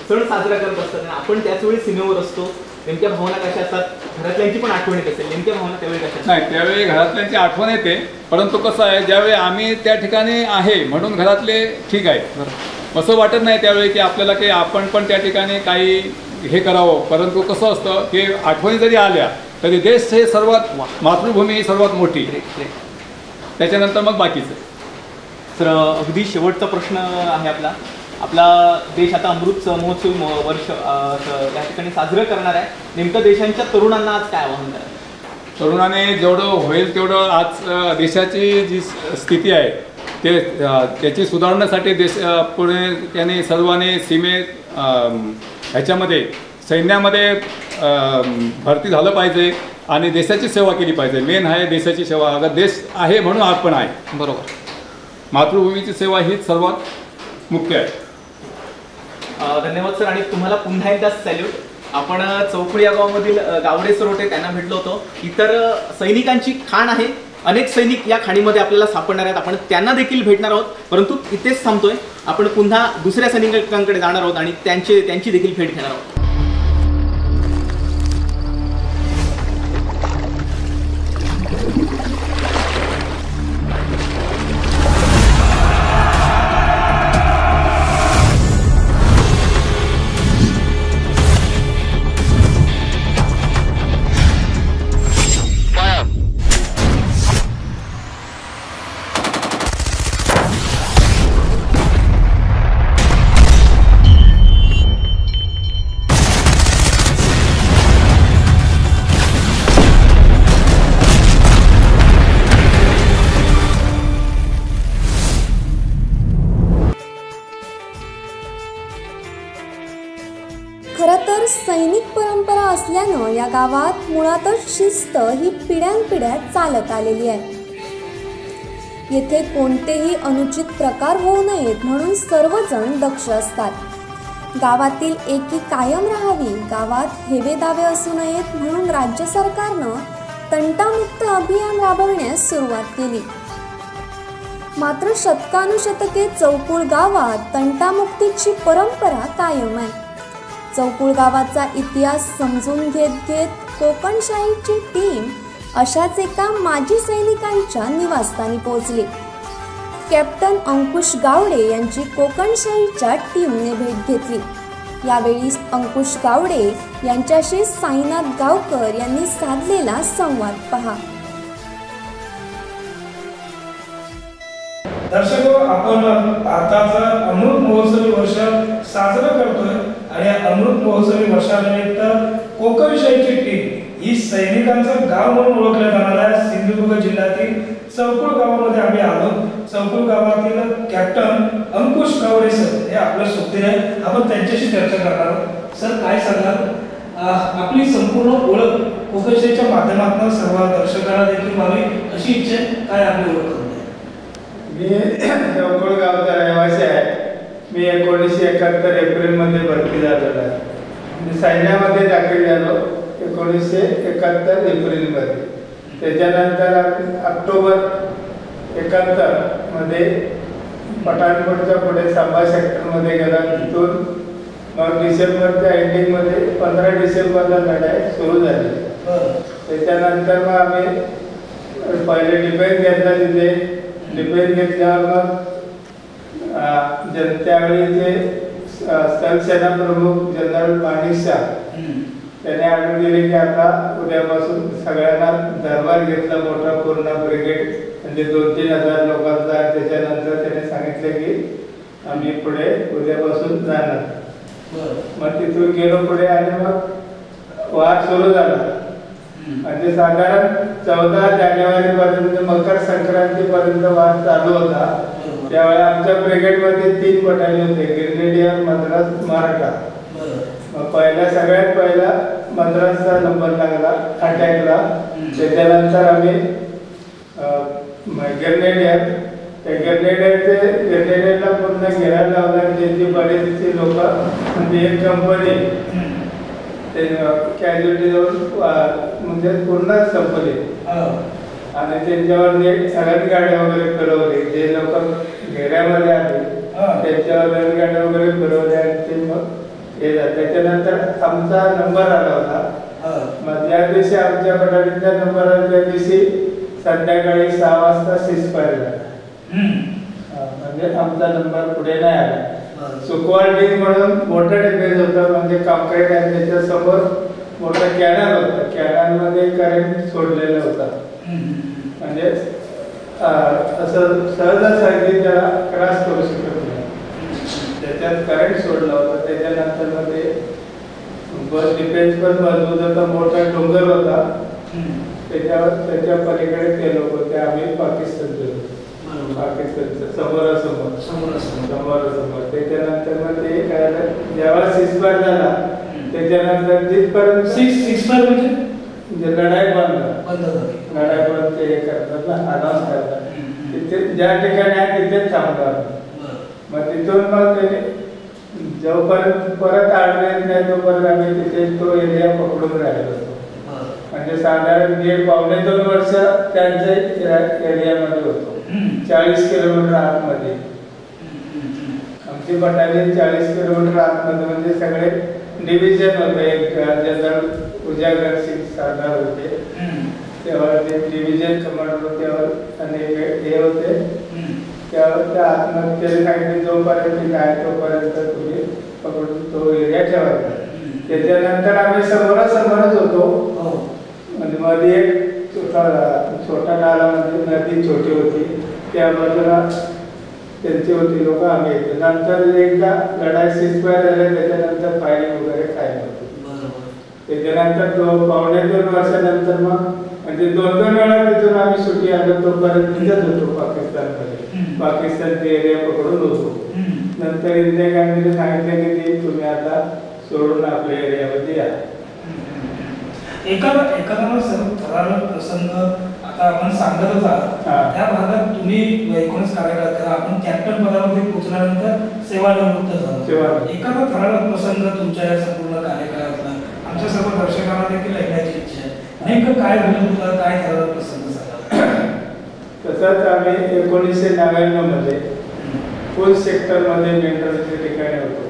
सण साजरा करत असतात आणि आपण त्याच वेळी सीमेवर असतो. नेमक्या भावना कशा असतात? घरातल्यांची पण आठवण येत असेल, नेमक्या भावना त्यावेळी कशा? नाही, त्यावेळी घरातल्यांची आठवण येते, परंतु कसं आहे, ज्यावेळी आम्ही त्या ठिकाणी आहे म्हणून घरातले ठीक आहे असं वाटत नाही त्यावेळी की आपल्याला की आपण पण त्या ठिकाणी काही हे करावं. परंतु कसं असतं की आठवणी जरी आल्या तरी देश हे सर्वात, मातृभूमी ही सर्वात मोठी, त्याच्यानंतर मग बाकीचं. सर, अगदी शेवटचा प्रश्न आहे आपला देश आता अमृत महोत्सवी वर्ष या ठिकाणी साजरं करणार आहे. नेमकं देशांच्या तरुणांना आज काय आवाहन करायचं? तरुणाने जेवढं होईल तेवढं आज देशाची जी स्थिती आहे त्याची सुधारण्यासाठी पुढे त्याने सर्वांनी ह्याच्यामध्ये सैन्यामध्ये भरती झालं पाहिजे आणि देशाची सेवा केली पाहिजे. मेन आहे देशाची सेवा. अगर देश आहे म्हणून आपण आहे. बरोबर, मातृभूमीची सेवा हीच सर्वात मुख्य आहे. धन्यवाद सर, आणि तुम्हाला पुन्हा एकदा सॅल्यूट. आपण चौकुळी या गावामधील गावडे सर होते, त्यांना भेटलो होतो. इतर सैनिकांची खाण आहे, अनेक सैनिक या खाणीमध्ये आपल्याला सापडणार आहेत, आपण त्यांना देखील भेटणार आहोत. परंतु इथेच थांबतोय, आपण पुन्हा दुसऱ्या सैनिकांकडे जाणार आहोत आणि त्यांची देखील भेट घेणार आहोत. खरं तर सैनिक परंपरा असल्यानं या गावात मुळातच शिस्त ही पिढ्यानपिढ्या चालत आलेली आहे. येथे कोणतेही अनुचित प्रकार होऊ नयेत म्हणून सर्वजण दक्ष असतात. गावातील एकी कायम राहावी, गावात हेवेदावे असू नयेत म्हणून राज्य सरकारनं तंटामुक्त अभियान राबवण्यास सुरुवात केली. मात्र शतकानुशतके चौकुळ गावात तंटामुक्तीची परंपरा कायम आहे. चौकुळ गावाचा इतिहास समजून घेत कोकणशाहीची टीम अशाच एका माजी सैनिकांच्या निवासस्थानी पोहोचली. कॅप्टन अंकुश गावडे यांची कोकणशाहीच्या टीमने भेट घेतली. यावेळी अंकुश गावडे यांच्याशी साईनाथ गावकर यांनी साधलेला संवाद पहा. दर्शको, आपण भारताचं अमृत महोत्सवी वर्ष साजरं करतोय आणि या अमृत महोत्सवी वर्षानिमित्त कोकणशाहीची टीम ही सैनिकांचं गाव म्हणून ओळखलं जाणाऱ्या सिंधुदुर्ग जिल्ह्यातील चौकुळ गावामध्ये आम्ही आलो. चौकुळ गावातील कॅप्टन अंकुश कावरे सर हे आपल्या सोबतीने आहेत. आपण त्यांच्याशी चर्चा करणार आहोत. सर काय सांगणार, आपली संपूर्ण ओळख कोकणच्या माध्यमातून सर्व दर्शकांना देखील व्हावी अशी इच्छा आहे. काय आपली ओळख? मी चौकुळ गावचा रहिवासी आहे. मी 1971 एप्रिलमध्ये भरती झालेलो आहे. मी सैन्यामध्ये दाखल झालो 1971 एप्रिलमध्ये. त्याच्यानंतर ऑक्टोबर 71 मध्ये पठाणकोटच्या पुढे सांबा सेक्टरमध्ये गेला. तिथून मग डिसेंबरच्या एंडिंगमध्ये 15 डिसेंबरला लढाई सुरू झाली. त्याच्यानंतर मग आम्ही पहिले डिफेन्स घेतला. तिथे डिफेन्स घेतल्यावर मग त्यावेळीचे स्थलसेना प्रमुख जनरल माणिक शाह त्याने आढळून दिले की आता उद्यापासून सगळ्यांना दरबार घेतला मोठा पूर्ण ब्रिगेड म्हणजे 2-3 हजार लोकांचा. त्याच्यानंतर त्याने सांगितले की आम्ही पुढे उद्यापासून जाणार. मग तिथून गेलो पुढे आणि मग वार सुरू झाला. म्हणजे साधारण 14 जानेवारीपर्यंत मकर संक्रांतीपर्यंत वार चालू होता. त्यावेळी आमच्या ब्रिगेडमध्ये 3 बटालियन होते, ग्रेनेडियर, मद्रास, मराठा. मग सगळ्यात पहिला मद्रासचा नंबर लागला अटॅकला. त्याच्यानंतर आम्ही ग्रेनेडियर, त्या ग्रेनेडियरला पूर्ण घेरायला लावला. त्यांची बरेचसे लोक म्हणजे एक कंपनी कॅज्युअलिटी म्हणजे पूर्ण संपली. आणि त्यांच्यावर सगळ्यात गाड्या वगैरे फिरवली. जे लोक घेऱ्यामध्ये आले त्यांच्यावर गाड्या वगैरे फिरवल्या आणि ते मग हे झालं. त्याच्यानंतर आमचा नंबर आला होता. मग ज्या दिवशी आमच्या बटालियनचा नंबर आला त्या दिवशी संध्याकाळी 6 वाजता सीजफायर झाला. म्हणजे आमचा नंबर पुढे नाही आला. सुकवाल डीज म्हणून मोठं डिफेन्स होतं, म्हणजे कॉन्क्रीट आहे. त्याच्यासमोर मोठं कॅनल होतं. कॅनलमध्ये करंट सोडलेलं होतं. म्हणजे असं सहजासहजी त्याला क्रॉस करू शकत नाही. त्याच्यात करंट सोडलं होतं. त्याच्यानंतर मग ते बस डिफेन्स पण मजबूत होता. मोठा डोंगर होता. त्याच्या पलीकडे ते लोक होते. आम्ही पाकिस्तानचे होतो. पाकिस्तानचं समोरासमोर. त्याच्यानंतर मग ते काय जेव्हा सीजफायर झाला त्याच्यानंतर जिथपर्यंत सीजफायर म्हणजे लढाई बंद ते हे करतात ना, अनाऊन्स करतात. तिथे ज्या ठिकाणी आहे तिथेच थांबणार. मग तिथून मग त्याने जोपर्यंत परत आढळले नाही तोपर्यंत आम्ही तिथे तो एरिया पकडून राहिलो होतो. म्हणजे साधारण 1.5-2 वर्ष त्यांच्या एरियामध्ये होतो. 40 किलोमीटर आतमध्ये आमची बटालियन. 40 किलोमीटर आतमध्ये म्हणजे सगळे डिव्हिजन होते. एक जनरल उजागर सिंग सरदार होते तेव्हा, ते डिव्हिजन कमांडर होते आणि हे होते. त्यावर त्या आत्महत्येने सांगितले जोपर्यंत काय तोपर्यंत तुम्ही पकडून तो एरिया ठेवायचा. त्याच्यानंतर आम्ही समोरासमोरच होतो. म्हणजे मध्ये एक छोटा नाला म्हणजे नदी छोटी होती, त्या बाजूला त्यांची होती लोक, आम्ही येतो. नंतर एकदा लढाई सीजफायर झाली. त्याच्यानंतर फायरिंग वगैरे काय नव्हतं. त्याच्यानंतर 2.5 वर्षानंतर मग म्हणजे 2-2 वेळा तिथून आम्ही सुट्टी आलो. तोपर्यंत तिथेच होतो पाकिस्तानमध्ये. पाकिस्तानचे एरिया पकडून होतो. नंतर इंदिरा गांधीने सांगितले की तुम्ही आता सोडून आपल्या एरियामध्ये या. एखादा ठराविक प्रसंग आता आपण सांगतच आहात. त्या भागात तुम्ही 19 कार्यकाळात आपण कॅप्टन पदावरती पोहोचल्यानंतर सेवानिवृत्त झाला. एखादा ठराविक प्रसंग तुमच्या या संपूर्ण कार्यकाळातला आमच्या सर्व दर्शकांना देखील ऐकण्याची इच्छा आहे. नेमकं काय घडलं होतं, काय ठराविक प्रसंग झाला? तसंच आम्ही 1999 मध्ये पूल सेक्टरमध्ये मेंढराच्या ठिकाणी होतो.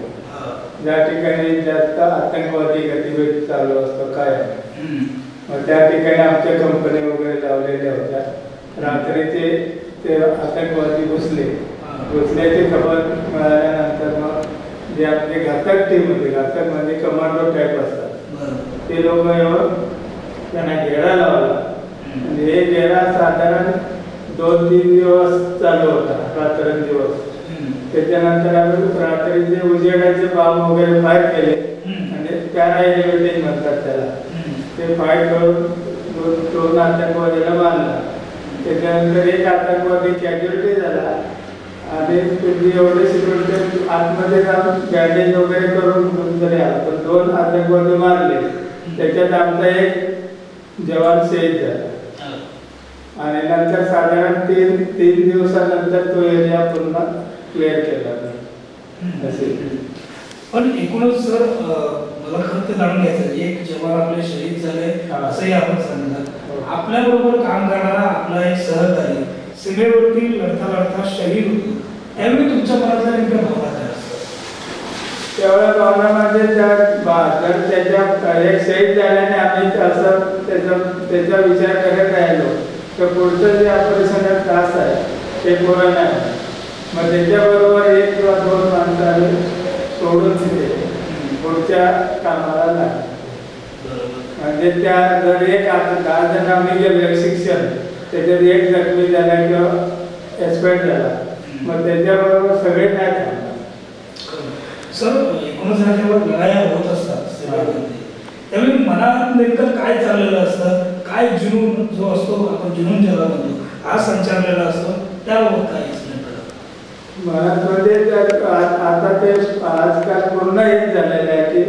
ज्या ठिकाणी जास्त आतंकवादी गतिविधी चालू असतो काय. मग त्या ठिकाणी आमच्या कंपनी वगैरे लावलेल्या होत्या. रात्रीचे ते आतंकवादी घुसल्याची खबर मिळाल्यानंतर मग जे आपले घातक टीम होते, घातक म्हणजे कमांडो टाईप असतात, ते लोक येऊन त्यांना घेरा लावला. म्हणजे हे घेरा साधारण 2-3 दिवस चालू होता, रात्रंदिवस. त्याच्यानंतर आम्ही रात्रीचे उजेडाचे बॉम्ब वगैरे फायर केले. म्हणजे पॅराइलेटिंग म्हणतात त्याला. ते फाईट करून दोन आतंकवाद्याला मारला. त्याच्यानंतर एक आतंकवादी कॅज्युअल्टी झाला आणि तुम्ही एवढे सिक्युरिटी आतमध्ये जाऊन बँडेज वगैरे करून तरी आला, पण 2 आतंकवादी मारले. त्याच्यात आमचा एक जवान शहीद झाला आणि नंतर साधारण 3 दिवसानंतर तो एरिया पुन्हा क्लिअर केला. असे पण एकूणच सर मला खरं ते जाणून घ्यायचं, एक जवान आपले शहीद झाले असंही आपण सांगितलं. आपल्या बरोबर काम करणारा आपला एक सहकारी सीमेवरती लढता लढता शहीद होतो, त्यावेळी तुमच्या मनातल्या नेमक्या भावना काय असतात? त्यावेळेला भावना म्हणजे जर त्याच्या एक शहीद झाल्याने आम्ही असं त्याचा विचार करत राहिलो तर पुढचं जे ऑपरेशन तास आहे ते पूर्ण नाही. मग त्याच्याबरोबर 1 किंवा 2 माणसं आम्ही सोडून तिथे पुढच्या कामाला लागले. म्हणजे त्या जर एक आता 10 जण आम्ही गेलो शिक्षण, त्याच्यात एक जखमी झाला किंवा एक्सपायर झाला, मग त्याच्याबरोबर सगळे नाही थांबतात. सर एकूणच ह्याच्यावर लढाया होत असतात त्यावेळी मनात नेमकं काय चाललेलं असतं, काय जुनून जो असतो आपण जुनून ज्याला म्हणतो हा संचारलेला असतो, त्याबाबत काय मनात म्हणजे आता ते आजकाल पूर्ण एक झालेलं आहे की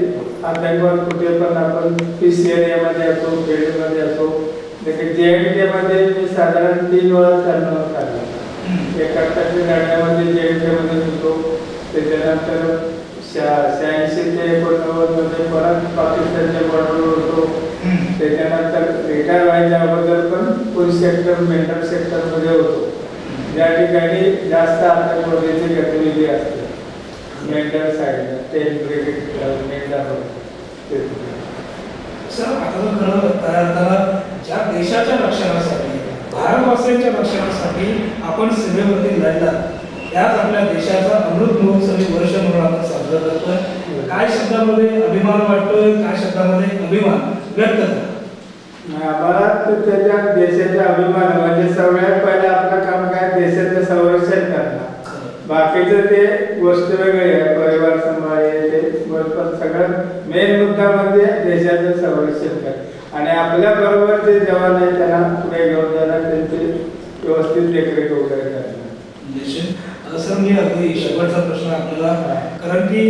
आतंकवाद कुठे पण आपण पीस एरियामध्ये असो, खेडमध्ये असो, JNK मध्ये मी साधारण 3 वेळा टर्नओव्हर काढला. एका लढ्यामध्ये JNK मध्ये होतो, त्याच्यानंतर 86 ते 89 मध्ये परत पाकिस्तानच्या बॉर्डरवर होतो, त्याच्यानंतर रिटायर व्हायच्या अगोदर पण पुंछ सेक्टर मेंढर सेक्टरमध्ये होतो, ज्या ठिकाणी जास्त आतंकवाद्याची गतिविधी असते. मेंढर साईडला 10 ब्रिगेड मेंढर होते. सर आता खरं ज्या देशाच्या रक्षणासाठी भारतवासियांच्या रक्षणासाठी आपण सीमेवरती लढला, त्याच आपल्या देशाचा अमृत महोत्सवी वर्ष म्हणून आपण साजरा करतोय. काय शब्दामध्ये अभिमान वाटतोय, काय शब्दामध्ये अभिमान व्यक्त करतो? आम्हाला त्याच्या देशाचा अभिमान म्हणजे सगळ्यात पहिलं आपलं काम काय देशाचं संरक्षण करणं. बाकीचं ते गोष्ट वेगळी आहे, परिवार सांभाळे ते, पण सगळ्यात मेन मुद्दा म्हणजे देशाचं संरक्षण करणं आणि आपल्या बरोबर जे जवान आहेत त्यांना पुढे घेऊन जाणं, त्यांची व्यवस्थित देखरेख वगैरे करणं. सर मी अगदी शेवटचा प्रश्न आपल्याला, कारण की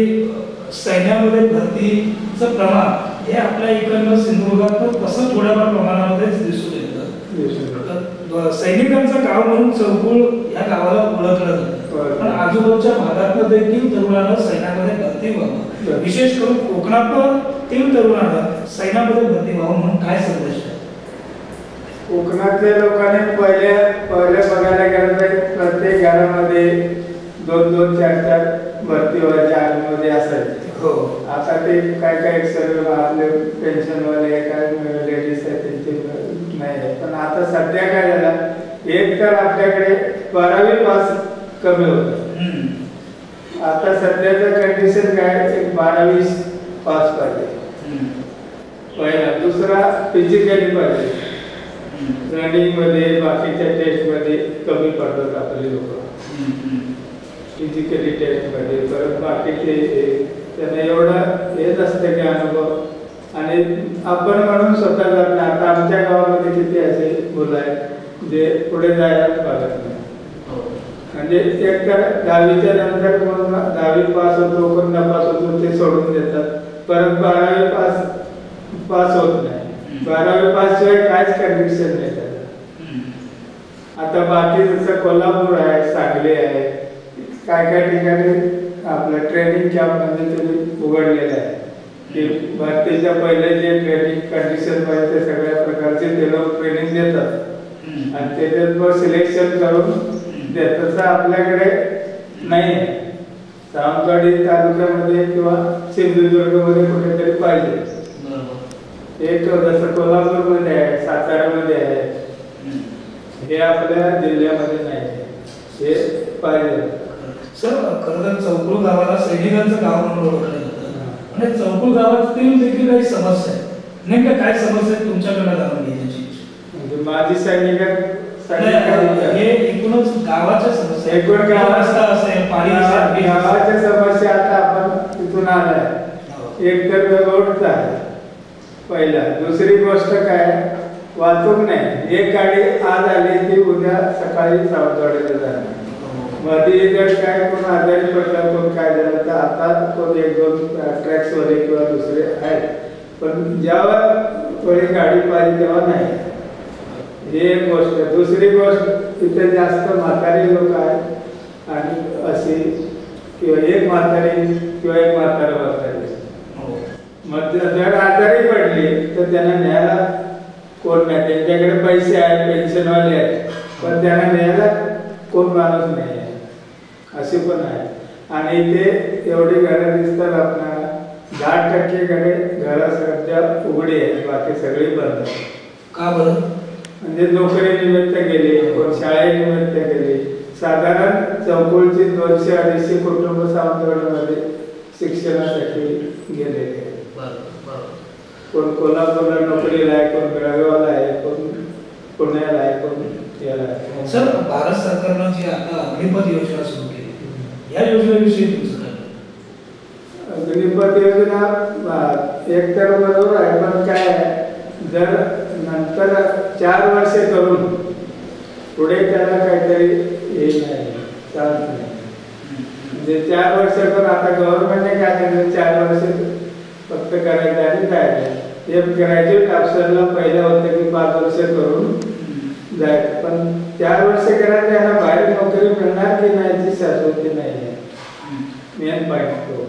सैन्यामध्ये भरतीचं प्रमाण हे आपल्या इकडनं सिंधुदुर्गात तसं थोड्याफार प्रमाणामध्येच दिसून येतं. सैनिकांचं गाव म्हणून चौकुळ या गावाला ओळखलं जातं, पण आजूबाजूच्या भागातनं देखील तरुणांना सैन्यामध्ये भरती व्हावं, विशेष करून कोकणातील तरुणांना सैन्यामध्ये भरती व्हावं म्हणून काय संदेश आहे? कोकणातल्या लोकांनी पहिले बघायला गेलं तर प्रत्येक घरामध्ये 2-2, 4-4 भरती व्हायच्या आर्मीमध्ये असायचे. आता ते काय सर्व आपले पेन्शनवाले काय लेडीज आहेत त्यांचे नाही आहे. पण आता सध्या काय झालं, एक तर आपल्याकडे 12वी पास कमी होतं. आता सध्याचं कंडिशन काय, 12वी पास पाहिजे पहिला. दुसरा फिजिकली पाहिजे, रनिंग मध्ये बाकीच्या टेस्ट मध्ये कमी पडतात आपले लोक फिजिकली टेस्ट मध्ये. परत बाकीचे त्यांना एवढं हे नसतं की अनुभव, आणि आपण म्हणून स्वतः जात नाही. आता आमच्या गावामध्ये किती असे मुलं आहेत जे पुढे जायलाच बघत नाही. म्हणजे एक तर 10वीच्या नंतर कोण 10वी पास होतो, कोण नापास होतो, ते सोडून देतात. परत 12वी पास होत नाही. 12वी पास शिवाय काहीच कंडिशन नाही त्याला. आता बाकी जसं कोल्हापूर आहे, सांगली आहे, काय ठिकाणी आपलं ट्रेनिंग कॅम्पमध्ये तुम्ही उघडलेलं आहे की भरतीच्या पहिले जे ट्रेनिंग कंडिशन पाहिजे ते सगळ्या प्रकारचे ते लोक ट्रेनिंग देतात आणि त्याच्यात मग सिलेक्शन करून देतात. तसं आपल्याकडे नाही आहे. सावंतवाडी तालुक्यामध्ये किंवा सिंधुदुर्गमध्ये कुठेतरी पाहिजे. एक जसं कोल्हापूरमध्ये आहे, सातारामध्ये आहे, हे आपल्या जिल्ह्यामध्ये नाही. हे पाहिजे. सर खरं तर चौकुळ गावाला सैनिकांचं गाव म्हणून ओळखलं जातं आणि चौकुळ गावातील देखील काही समस्या आहेत. नेमक्या काय समस्या आहेत तुमच्याकडे जाणून घेण्याची? म्हणजे माझी सैनिक हे एकूणच गावाच्या समस्या, एकूण रस्ता असेल, पाणी असेल, गावाच्या समस्या. आता आपण तिथून आलाय, एक तर रोडचा आहे, पहिला. दुसरी गोष्ट काय, वाहतूक नाही. एक गाडी आज आली ती उद्या सकाळी सावंतवाडीला जाणार. मध्ये जर काय कोण आजारी पडला, कोण काय झालं तर आता कोण एक दोन ट्रॅक्सवाले किंवा दुसरे आहेत, पण जेव्हा थोडी गाडी पाहिजे तेव्हा नाही. ही एक गोष्ट. दुसरी गोष्ट, इथे जास्त म्हातारी लोक आहेत आणि अशी किंवा एक म्हातारी किंवा एक म्हातारा म्हातारी. मग जर आजारी पडली तर त्यांना न्यायला कोण नाही. त्यांच्याकडे पैसे आहेत, पेन्शनवाले आहेत, पण त्यांना न्यायला कोण माणूस नाही आहे, असे पण आहे. आणि इथे एवढी घरं दिसतात आपल्याला, 10% घरं सध्या उघडी आहेत, बाकी सगळी बंद आहे. का बरं? म्हणजे नोकरीनिमित्त गेली, कोण शाळेनिमित्त गेली. साधारण चौकुळची 200-250 कुटुंब सावंतवाडीमध्ये शिक्षणासाठी गेलेले. कोण कोल्हापूरला नोकरीला आहे, कोण बेळगावला आहे, कोण पुण्याला आहे, कोण याला आहे. सर, भारत सरकारनं जी आता अग्निपथ योजना सुरू केली, या योजनेविषयी तुमचं काय? अग्निपथ योजना एकतर बरोबर आहे, पण काय आहे, जर नंतर 4 वर्षे करून पुढे त्याला काहीतरी हे नाही, चान्स नाही. म्हणजे 4 वर्ष पण आता गव्हर्नमेंटने काय केलं, 4 वर्ष फक्त करायचं आणि जायचं. हे ग्रॅज्युएट अफसरला पहिलं होतं की 5 वर्ष करून जायचं, पण 4 वर्ष करायचं, यांना बाहेर नोकरी मिळणार की नाही याची शाश्वती नाही आहे. मेन पॉईंट तो.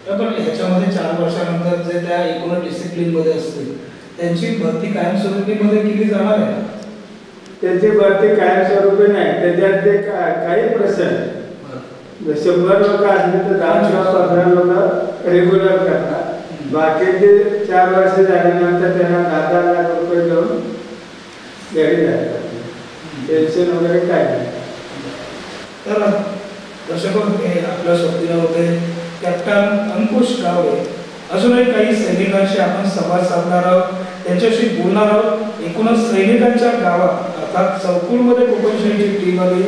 पण ह्याच्यामध्ये 4 वर्षानंतर जे त्या एकूण डिसिप्लिनमध्ये असतील त्यांची भरती कायमस्वरूपीमध्ये केली जाणार आहे. त्यांची भरती कायमस्वरूपी नाही, त्याच्यात ते काही प्रश्न 100 लोक असले तर 10 किंवा 15 लोक रेग्युलर करतात. बाकीचे 4 वर्ष झाल्यानंतर त्यांना 10 लाख रुपये देऊन घरी जातात. पेन्शन वगैरे काय नाही. तर दर्शक हे आपल्या सोबतीला होते कॅप्टन अंकुश गावडे. अजूनही काही सैनिकांशी आपण संवाद साधणार आहोत, त्यांच्याशी बोलणार आहोत. एकूणच सैनिकांच्या गावात अर्थात चौकुळमध्ये कोकणशाहीची टीम आली,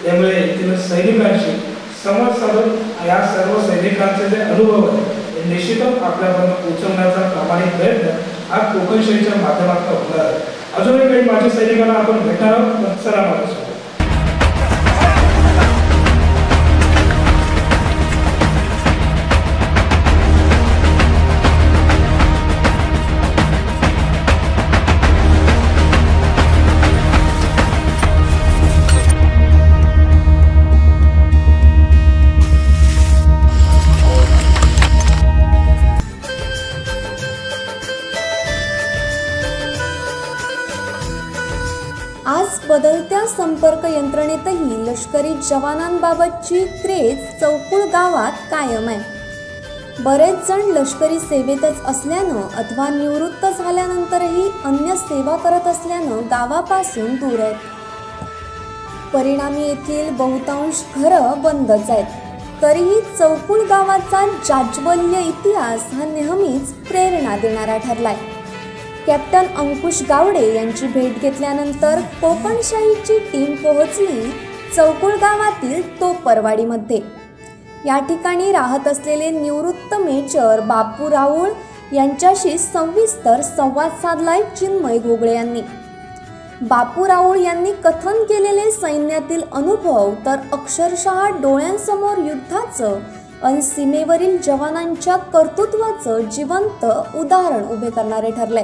त्यामुळे येथील सैनिकांशी संवाद साधून या सर्व सैनिकांचे जे अनुभव आहेत ते निश्चितच आपल्यापर्यंत पोहोचवण्याचा प्रामाणिक प्रयत्न हा कोकणशाहीच्या माध्यमातून होणार आहे. अजूनही काही माजी सैनिकांना आपण भेटणार आहोत. चला माझ्यासोबत. आज बदलत्या संपर्क यंत्रणेतही लष्करी जवानांबाबतची क्रेज चौकुळ गावात कायम आहे. बरेच जण लष्करी सेवेतच असल्यानं अथवा निवृत्त झाल्यानंतरही अन्य सेवा करत असल्यानं गावापासून दूर आहेत. परिणामी येथील बहुतांश घरं बंदच आहेत. तरीही चौकुळ गावाचा जाज्वल्य इतिहास हा नेहमीच प्रेरणा देणारा ठरलाय. कॅप्टन अंकुश गावडे यांची भेट घेतल्यानंतर कोकणशाहीची टीम पोहोचली चौकुळ गावातील तोपरवाडीमध्ये. या ठिकाणी राहत असलेले निवृत्त मेजर बापू राऊळ यांच्याशी सविस्तर संवाद साधलाय चिन्मय घोगळे यांनी. बापू राऊळ यांनी कथन केलेले सैन्यातील अनुभव तर अक्षरशः डोळ्यांसमोर युद्धाचं आणि सीमेवरील जवानांच्या कर्तृत्वाचं जिवंत उदाहरण उभे करणारे ठरले.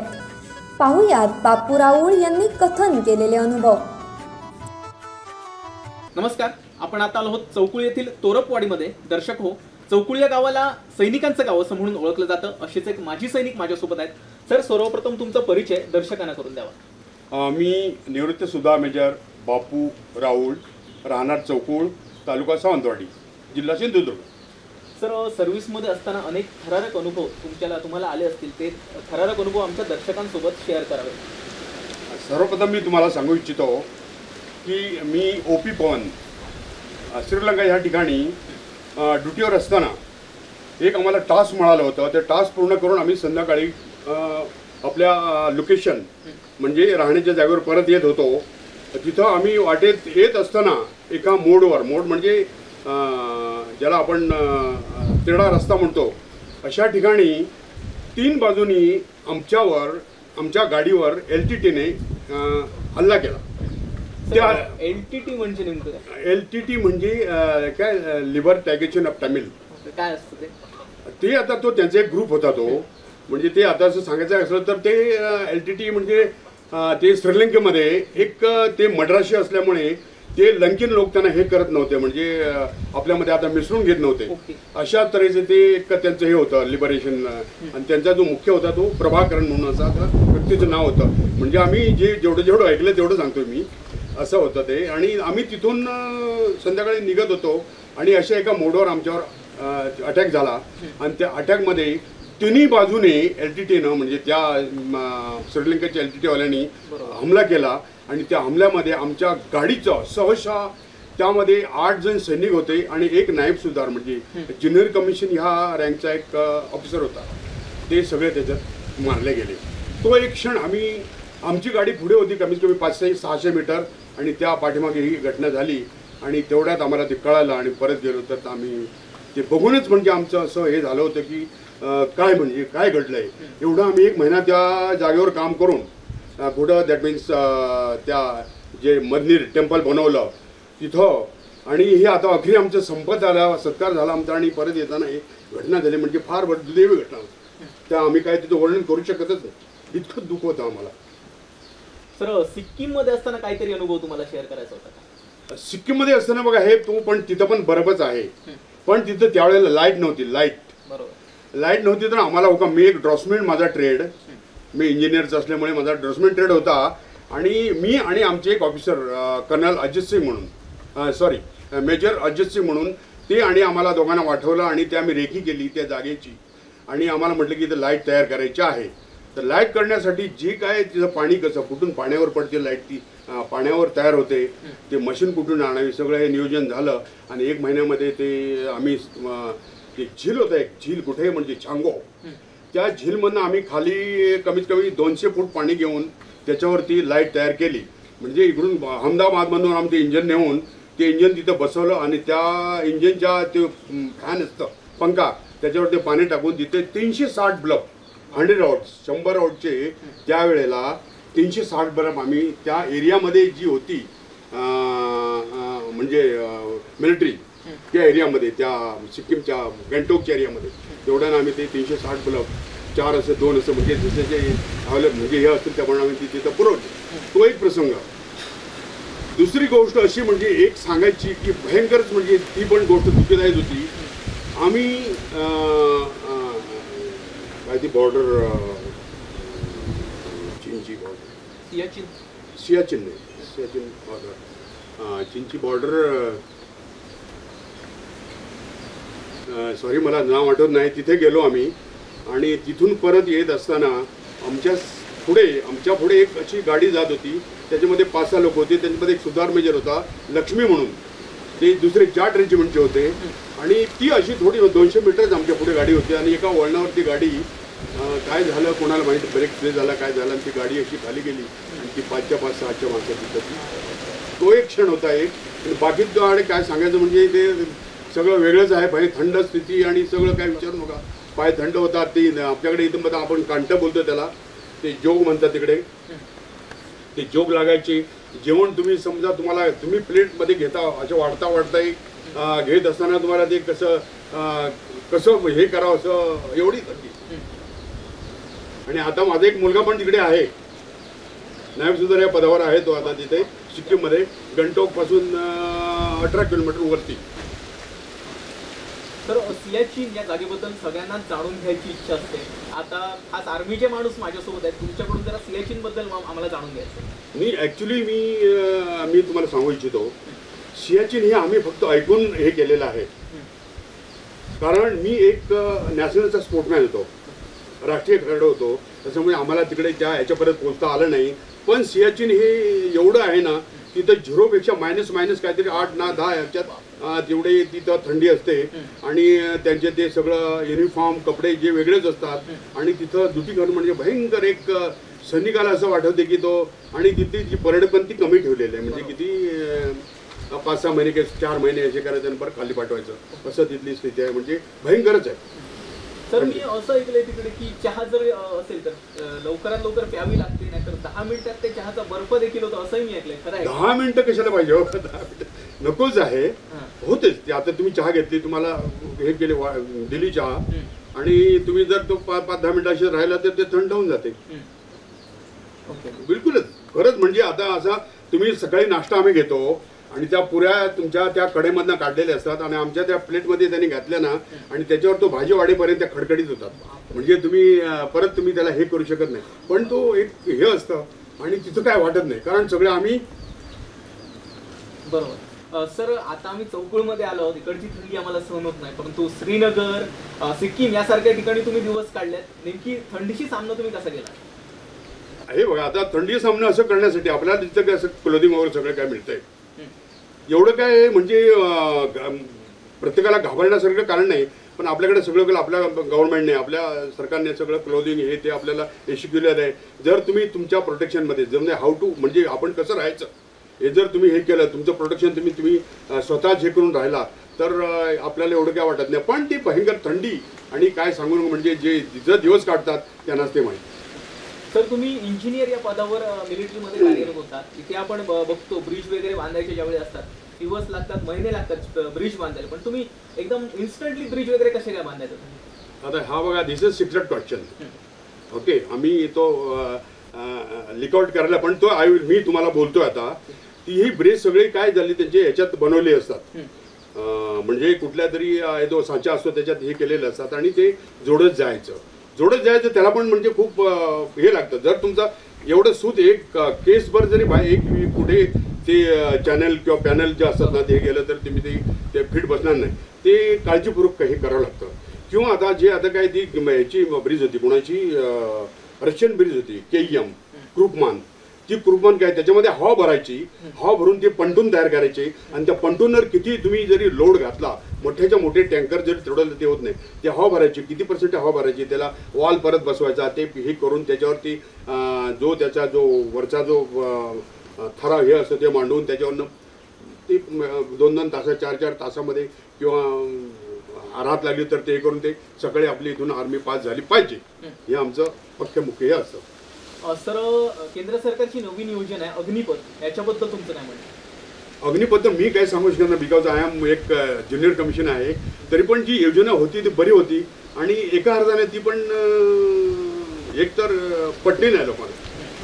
पाहुयात बापू राऊळ यांनी कथन केलेले अनुभव. नमस्कार, आपण आता आलो आहोत चौकुळ येथील तोरपवाडीमध्ये. दर्शक हो, चौकुळ या गावाला सैनिकांचं गाव असं म्हणून ओळखलं जातं. असेच एक माजी सैनिक माझ्यासोबत आहेत. सर, सर्वप्रथम तुमचा परिचय दर्शकांना करून द्यावा. मी निवृत्त सुधा मेजर बापू राऊळ, राहणार चौकुळ, तालुका सावंतवाडी, जिल्हा सिंधुदुर्ग. सर, सर्व्हिसमध्ये असताना अनेक थरारक अनुभव तुम्हाला आले असतील. ते थरारक अनुभव आमच्या दर्शकांसोबत शेअर करावे. सर्वप्रथम मी तुम्हाला सांगू इच्छितो की मी OP पवन श्रीलंका ह्या ठिकाणी ड्युटीवर असताना एक आम्हाला टास्क मिळालं होतं. ते टास्क पूर्ण करून आम्ही संध्याकाळी आपल्या लोकेशन म्हणजे राहण्याच्या जागेवर परत येत होतो. तिथं आम्ही वाटेत येत असताना एका मोड म्हणजे ज्याला आपण तिरडा रस्ता म्हणतो, अशा ठिकाणी 3 बाजूनी आमच्या गाडीवर LTTने हल्ला केला. त्या LTT म्हणजे नेमकं काय? LTT म्हणजे काय लिबर टॅगेशन ऑफ तामिळ. काय असतं ते? ते आता तो त्यांचा एक ग्रुप होता तो, म्हणजे ते आता असं सांगायचं असलं तर ते LTT म्हणजे ते श्रीलंकेमध्ये एक ते मद्रासी असल्यामुळे ते लंकेन लोक त्यांना हे करत नव्हते, म्हणजे आपल्यामध्ये आता मिसळून घेत नव्हते. अशा तऱ्हेचं ते एक त्यांचं हे होतं लिबरेशन. आणि त्यांचा जो मुख्य होता तो प्रभाकरण म्हणून असा व्यक्तीचं नाव होतं. म्हणजे आम्ही जेवढं ऐकलं तेवढं सांगतो मी, असं होतं ते. आणि आम्ही तिथून संध्याकाळी निघत होतो आणि अशा एका मोडवर आमच्यावर अटॅक झाला. आणि त्या अटॅकमध्ये तिन्ही बाजूने LTTनं म्हणजे त्या श्रीलंकेच्या LTTवाल्यांनी हमला केला. आणि त्या हमल्यामध्ये आमच्या गाडीचं सहसा त्यामध्ये 8 जण सैनिक होते आणि एक नायब सुधार म्हणजे ज्युनियर कमिशन ह्या रँकचा एक ऑफिसर होता. ते सगळे त्याच्यात मारले गेले. तो एक क्षण आमची गाडी पुढे होती कमीत कमी 500-600 मीटर आणि त्या पाठीमागे ही घटना झाली. आणि तेवढ्यात आम्हाला ते कळालं आणि परत गेलो तर आम्ही ते बघूनच म्हणजे आमचं असं हे झालं होतं की काय म्हणजे काय घडलंय. एवढं आम्ही 1 महिना त्या जागेवर काम करून पुढं दॅट मीन्स त्या जे मंदिर टेम्पल बनवलं तिथं. आणि हे आता अखेरी आमचं संपत आला, सत्कार झाला आमचा आणि परत येताना हे घटना झाली. म्हणजे फार दुर्दैवी घटना होती. त्या आम्ही काय तिथं वर्णन करू शकतच नाही, इतकं दुःख होतं आम्हाला. सर सिक्कीममध्ये असताना काहीतरी अनुभव तुम्हाला शेअर करायचा होता का? सिक्कीममध्ये असताना बघा हे पण तिथं पण बरफच आहे, पण तिथं त्यावेळेला लाईट नव्हती. लाईट नव्हती तर आम्हाला हो का, मी एक ड्रॉसमेन माझा ट्रेड, मी इंजिनियरचा असल्यामुळे माझा ड्रॉसमेन ट्रेड होता. आणि मी आणि आमचे एक ऑफिसर कर्नल अजित सिंग म्हणून मेजर अजित सिंग म्हणून ते आणि आम्हाला दोघांना वाठवलं आणि ते आम्ही रेखी केली त्या जागेची. आणि आम्हाला म्हटलं की इथं लाईट तयार करायची आहे. तर लाईट करण्यासाठी जे काय तिचं पाणी कसं कुठून पाण्यावर पडते लाईट, ती पाण्यावर तयार होते, ते मशीन कुठून आणावी सगळं हे नियोजन झालं. आणि 1 महिन्यामध्ये ते आम्ही ते झील होतं, एक झील कुठे म्हणजे छांगो, त्या झीलमधनं आम्ही खाली कमीत कमी 200 फूट पाणी घेऊन त्याच्यावरती लाईट तयार केली. म्हणजे इकडून अहमदाबादमधून आम्ही ते इंजन नेऊन ते इंजन तिथं बसवलं आणि त्या इंजनच्या ते फॅन असतं पंखा त्याच्यावर ते पाणी टाकून तिथे 360 बल्ब 100 वॉट्स 100 वॉटचे त्यावेळेला 360 बल्ब आम्ही त्या एरियामध्ये जी होती म्हणजे मिलिटरी त्या एरियामध्ये त्या सिक्कीमच्या गँगटोकच्या एरियामध्ये तेवढ्यानं आम्ही ते 360 बल्ब 4 असं 2 असं म्हणजे जसे जे म्हणजे हे असतील त्याप्रमाणे आम्ही तिथं पुरवले. तो एक प्रसंग. दुसरी गोष्ट अशी म्हणजे एक सांगायची की भयंकरच म्हणजे ती पण गोष्ट दुःखदायक होती. आम्ही काय ती बॉर्डर चीनची बॉर्डर सियाचीन नाही सियाचीन बॉर्डर चीनची बॉर्डर सॉरी मला नाव आठवत नाही. तिथे गेलो आम्ही आणि तिथून परत येत असताना आमच्या पुढे एक अशी गाडी जात होती त्याच्यामध्ये 5-6 लोक होते. त्याच्यामध्ये एक सुधार मेजर होता लक्ष्मी म्हणून, ते दुसरे जाट रेजिमेंटचे होते. आणि ती अशी थोडी 200 मीटरच आमच्या पुढे गाडी होती आणि एका वळणावरती गाडी काय झालं कोणाला माहिती, ब्रेक फेल झाला काय झालं आणि ती गाडी अशी खाली गेली आणि ती 5च्या 5-6च्या माणसाची होती. तो एक क्षण होता एक. बाकी काय सांगायचं म्हणजे ते सगळं वेगळंच आहे. बाहेर थंड स्थिती आणि सगळं काय विचारू नका. पाय थंड होतात. ते आपल्याकडे इथं मध्ये आपण कांटं बोलतो त्याला, ते जोग म्हणतात तिकडे, ते जोग लागायचे. जेवण तुम्ही समजा तुम्ही प्लेटमध्ये घेता असं वाढता घेत असताना तुम्हाला ते कसं हे करावं असं एवढी थंडी. आणि आता माझा एक मुलगा पण तिकडे आहे, नायब सुधार या पदावर आहे तो आता तिथे सिक्कीममध्ये गंगटोक पासून 18 किलोमीटर वरती. तर सियाचीन या जागेबद्दल सगळ्यांना जाणून घ्यायची इच्छा असते. आता खास आर्मीचे माणूस माझ्यासोबत आहेत, तुमच्याकडून जरा सियाचीन बद्दल आम्हाला जाणून घ्यायचं. मी ॲक्च्युली मी तुम्हाला सांगू इच्छितो, सियाचीन हे आम्ही फक्त ऐकून हे केलेलं आहे. कारण मी एक नॅशनलचा स्पोर्टमॅन होतो, राष्ट्रीय खेळाडू होतो, त्याच्यामुळे आम्हाला तिकडे ह्याच्यापर्यंत पोहोचता आलं नाही. पण सियाचीन हे एवढं आहे ना, तिथं 0पेक्षा मायनस काहीतरी 8-10 ह्याच्यात तेवढे तिथं थंडी असते. आणि त्यांचे ते सगळं युनिफॉर्म कपडे जे वेगळेच असतात. आणि तिथं दुटीकरण म्हणजे भयंकर एक सैनिकाला असं वाटवते की तो, आणि तिथली जी परेड पण ती कमी ठेवलेली आहे. म्हणजे किती 5-6 महिने 4 महिने असे करायचं आणि परत खाली पाठवायचं असं तिथली स्थिती आहे. म्हणजे भयंकरच आहे. सर मी असं ऐकलंय तिकडे की चहा जर असेल तर लवकरात लवकर प्यावी लागते, नाहीतर 10 मिनिटात ते चहाचा बर्फ देखील होतो असंही मी ऐकलंय. खरं आहे? 10 मिनिटं कशाला पाहिजे हो? 10 मिनिटं नकोच आहे. होतेच ते. आता तुम्ही चहा घेतली, तुम्हाला हे केले, दिली चहा, आणि तुम्ही जर तो 5-10 मिनिटं अशी राहिला तर ते थंड होऊन जाते. बिलकुलच. खरंच म्हणजे आता असा तुम्ही सकाळी नाश्ता आम्ही घेतो आणि त्या पुऱ्या तुमच्या त्या कडेमधनं काढलेल्या असतात आणि आमच्या त्या प्लेटमध्ये त्यांनी घातल्या ना आणि त्याच्यावर तो भाजी वाढेपर्यंत त्या खडखडीत होतात. म्हणजे तुम्ही परत तुम्ही त्याला हे करू शकत नाही. पण तो एक हे असतं आणि तिथं काय वाटत नाही, कारण सगळं आम्ही. बरोबर. सर आता आम्ही चौकुळमध्ये आलो आहोत. इकडची थंडी आम्हाला सहन होत नाही, परंतु श्रीनगर, सिक्कीम यासारख्या ठिकाणी तुम्ही दिवस काढलेत. नेमकी थंडीशी सामना तुम्ही कसा केला? हे बघा, आता थंडी सामना असं करण्यासाठी आपल्याला तिथं काय असं क्लोदिंग वगैरे सगळं काय मिळतंय. एवढं काय म्हणजे प्रत्येकाला घाबरण्यासारखं कारण नाही, पण आपल्याकडे सगळं आपल्या गव्हर्नमेंटने, आपल्या सरकारने सगळं क्लोदिंग हे ते आपल्याला हे शिकवलेलं आहे. जर तुम्ही तुमच्या प्रोटेक्शनमध्ये जर हाऊ टू म्हणजे आपण कसं राहायचं हे जर तुम्ही हे केलं, तुमचं प्रोटेक्शन तुम्ही स्वतःच हे करून राहिला तर आपल्याला एवढं काय वाटत नाही. पण ती भयंकर थंडी आणि काय सांगून म्हणजे जे दिवस काढतात त्यांनाच ते माहिती. सर तुम्ही इंजिनियर या पदावर मिलिटरीमध्ये कार्यरत होतात. इथे आपण बघतो ब्रिज वगैरे बांधायचे ज्यावेळी असतात दिवस लागतात, महिने लागतात ब्रिज बांधायला, पण तुम्ही एकदम इन्स्टंटली ब्रिज वगैरे कसे काय बांधायचं? आता हा बघा, दिस इज सिक्रेट क्वेश्चन. ओके, आम्ही तो लिकआउट करायला, पण तो मी तुम्हाला बोलतोय आता. ती ही ब्रिज सगळी काय झाली त्यांचे ह्याच्यात बनवली असतात, म्हणजे कुठल्या तरी जो सांचा असतो त्याच्यात हे केलेले असतात आणि ते जोडत जायचं त्याला पण म्हणजे खूप हे लागतं. जर तुमचा एवढं सूत एक केसभर जरी एक कुठे ते चॅनल किंवा पॅनल जे असतात ना ते गेलं तर तुम्ही ते फिट बसणार नाही. ते काळजीपूर्वक हे करावं लागतं. किंवा आता काय ती ह्याची ब्रिज होती, कोणाची रशियन ब्रिज होती, KEM क्रुपमान. ती क्रुपमान काय त्याच्यामध्ये हवा भरायची, हवा भरून ते पंटून तयार करायचे आणि त्या पंटूनवर किती तुम्ही जरी लोड घातला, मोठ्याच्या मोठे टँकर जरी तेवढं ते होत नाही, ते हवा भरायची, किती % हवा भरायची, त्याला वॉल परत बसवायचा, ते हे करून त्याच्यावरती त्याचा जो वरचा जो थरा हे असतं ते मांडून त्याच्यावरनं ते 2-2 तास 4-4 तासामध्ये किंवा रात लागली तर ते करून ते सकाळी आपली इथून आर्मी पास झाली पाहिजे. हे आमचं पक्के मुख्य हे असतं. सर केंद्र सरकारची नवीन योजना आहे अग्निपथ, याच्याबद्दल तुमचं काय म्हणणं? अग्निपथ मी काय सांगू शकत नाही, बिकॉज आय एम एक ज्युनियर कमिशन आहे. तरी पण जी योजना होती ती बरी होती आणि एका अर्थाने ती पण एकतर पटली नाही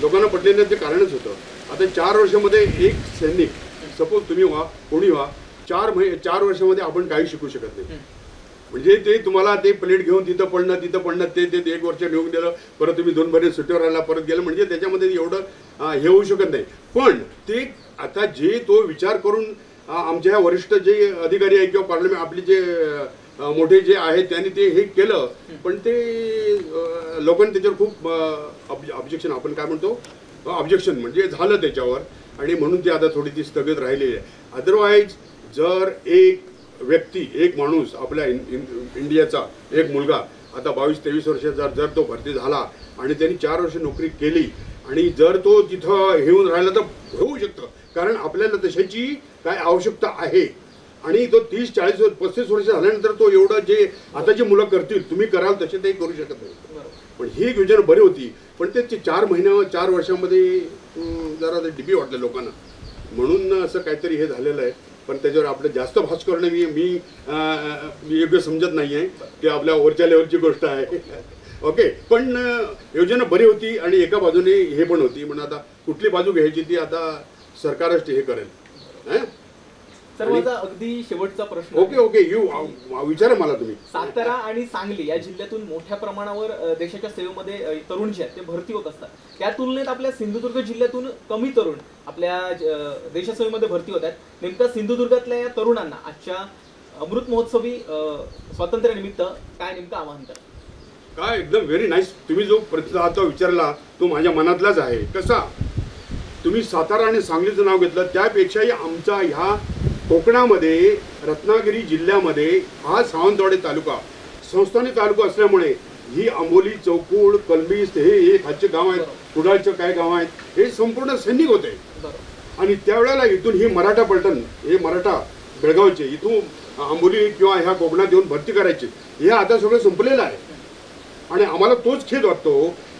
लोकांना पटली नाही. ते कारणच होतं. आता 4 वर्षामध्ये एक सैनिक, सपोज तुम्ही व्हा, कोणी व्हा, 4 वर्षामध्ये आपण काही शिकू शकत नाही. म्हणजे ते तुम्हाला ते प्लेट घेऊन तिथं पडणं ते 1 वर्ष निघून गेलं, परत तुम्ही 2 महिने सुट्टीवर राहिला, परत गेलं, म्हणजे त्याच्यामध्ये एवढं हे होऊ शकत नाही. पण ते आता जे तो विचार करून आमच्या ह्या वरिष्ठ जे अधिकारी आहे किंवा पार्लमेंट आपले जे मोठे जे आहेत त्यांनी ते हे केलं, पण ते लोकांनी त्याच्यावर खूप ऑब्जेक्शन, आपण काय म्हणतो ऑब्जेक्शन म्हणजे झालं त्याच्यावर, आणि म्हणून ती आता थोडी ती स्थगित राहिलेली आहे. अदरवाईज जर एक व्यक्ती, एक माणूस, आपल्या इंडियाचा एक मुलगा आता 22-23 वर्षाचा जर तो भरती झाला आणि त्यांनी 4 वर्ष नोकरी केली आणि जर तो तिथं येऊन राहिला तर होऊ शकतं, कारण आपल्याला तशाची काय आवश्यकता आहे. आणि तो 30-40-35 वर्ष झाल्यानंतर तो एवढं जे आता जे मुलं करतील तुम्ही कराल तसे ते करू शकत नाही. पण ही योजना बरी होती, पण ते 4 वर्षामध्ये जरा डिबी वाटलं लोकांना, म्हणून असं काहीतरी हे झालेलं आहे. पण त्याच्यावर आपलं जास्त भास करणं मी योग्य समजत नाही आहे. ते आपल्या वरच्या लेवलची गोष्ट आहे. ओके, पण योजना बरी होती आणि एका बाजूने हे पण होती. म्हणून आता कुठली बाजू घ्यायची ती आता सरकारच हे करेल. सर माझा अगदी शेवटचा प्रश्न. ओके विचारा मला तुम्ही. सातारा आणि सांगली या जिल्ह्यातून मोठ्या प्रमाणावर देशाच्या सेवेमध्ये तरुण जे आहेत ते भरती होत असतात. त्या तुलनेत आपल्या सिंधुदुर्ग जिल्ह्यातून कमी तरुण आपल्या देशसेवेमध्ये भरती होत आहेत. नेमका सिंधुदुर्गातल्या या तरुणांना आजच्या अमृत महोत्सवी स्वातंत्र्यानिमित्त काय नेमकं आवाहन करा? काय एकदम व्हेरी नाईस. तुम्ही जो प्रश्न आता विचारला तो माझ्या मनातलाच आहे. कसा तुम्ही सातारा आणि सांगलीचं नाव घेतलं, त्यापेक्षाही आमचा ह्या कोकणामध्ये रत्नागिरी जिल्ह्यामध्ये हा सावंतवाडी तालुका संस्थानी तालुका असल्यामुळे ही आंबोली, चौकुड, कलबीस हे खालचे गाव आहेत, कुडाळचे काय गाव आहेत, हे संपूर्ण सैनिक होते. आणि त्यावेळेला इथून ही मराठा पलटण, हे मराठा बेळगावचे इथून आंबोली किंवा ह्या कोकणात येऊन भरती करायची, हे आता सगळं संपलेलं आहे. आणि आम्हाला तोच खेद वाटतो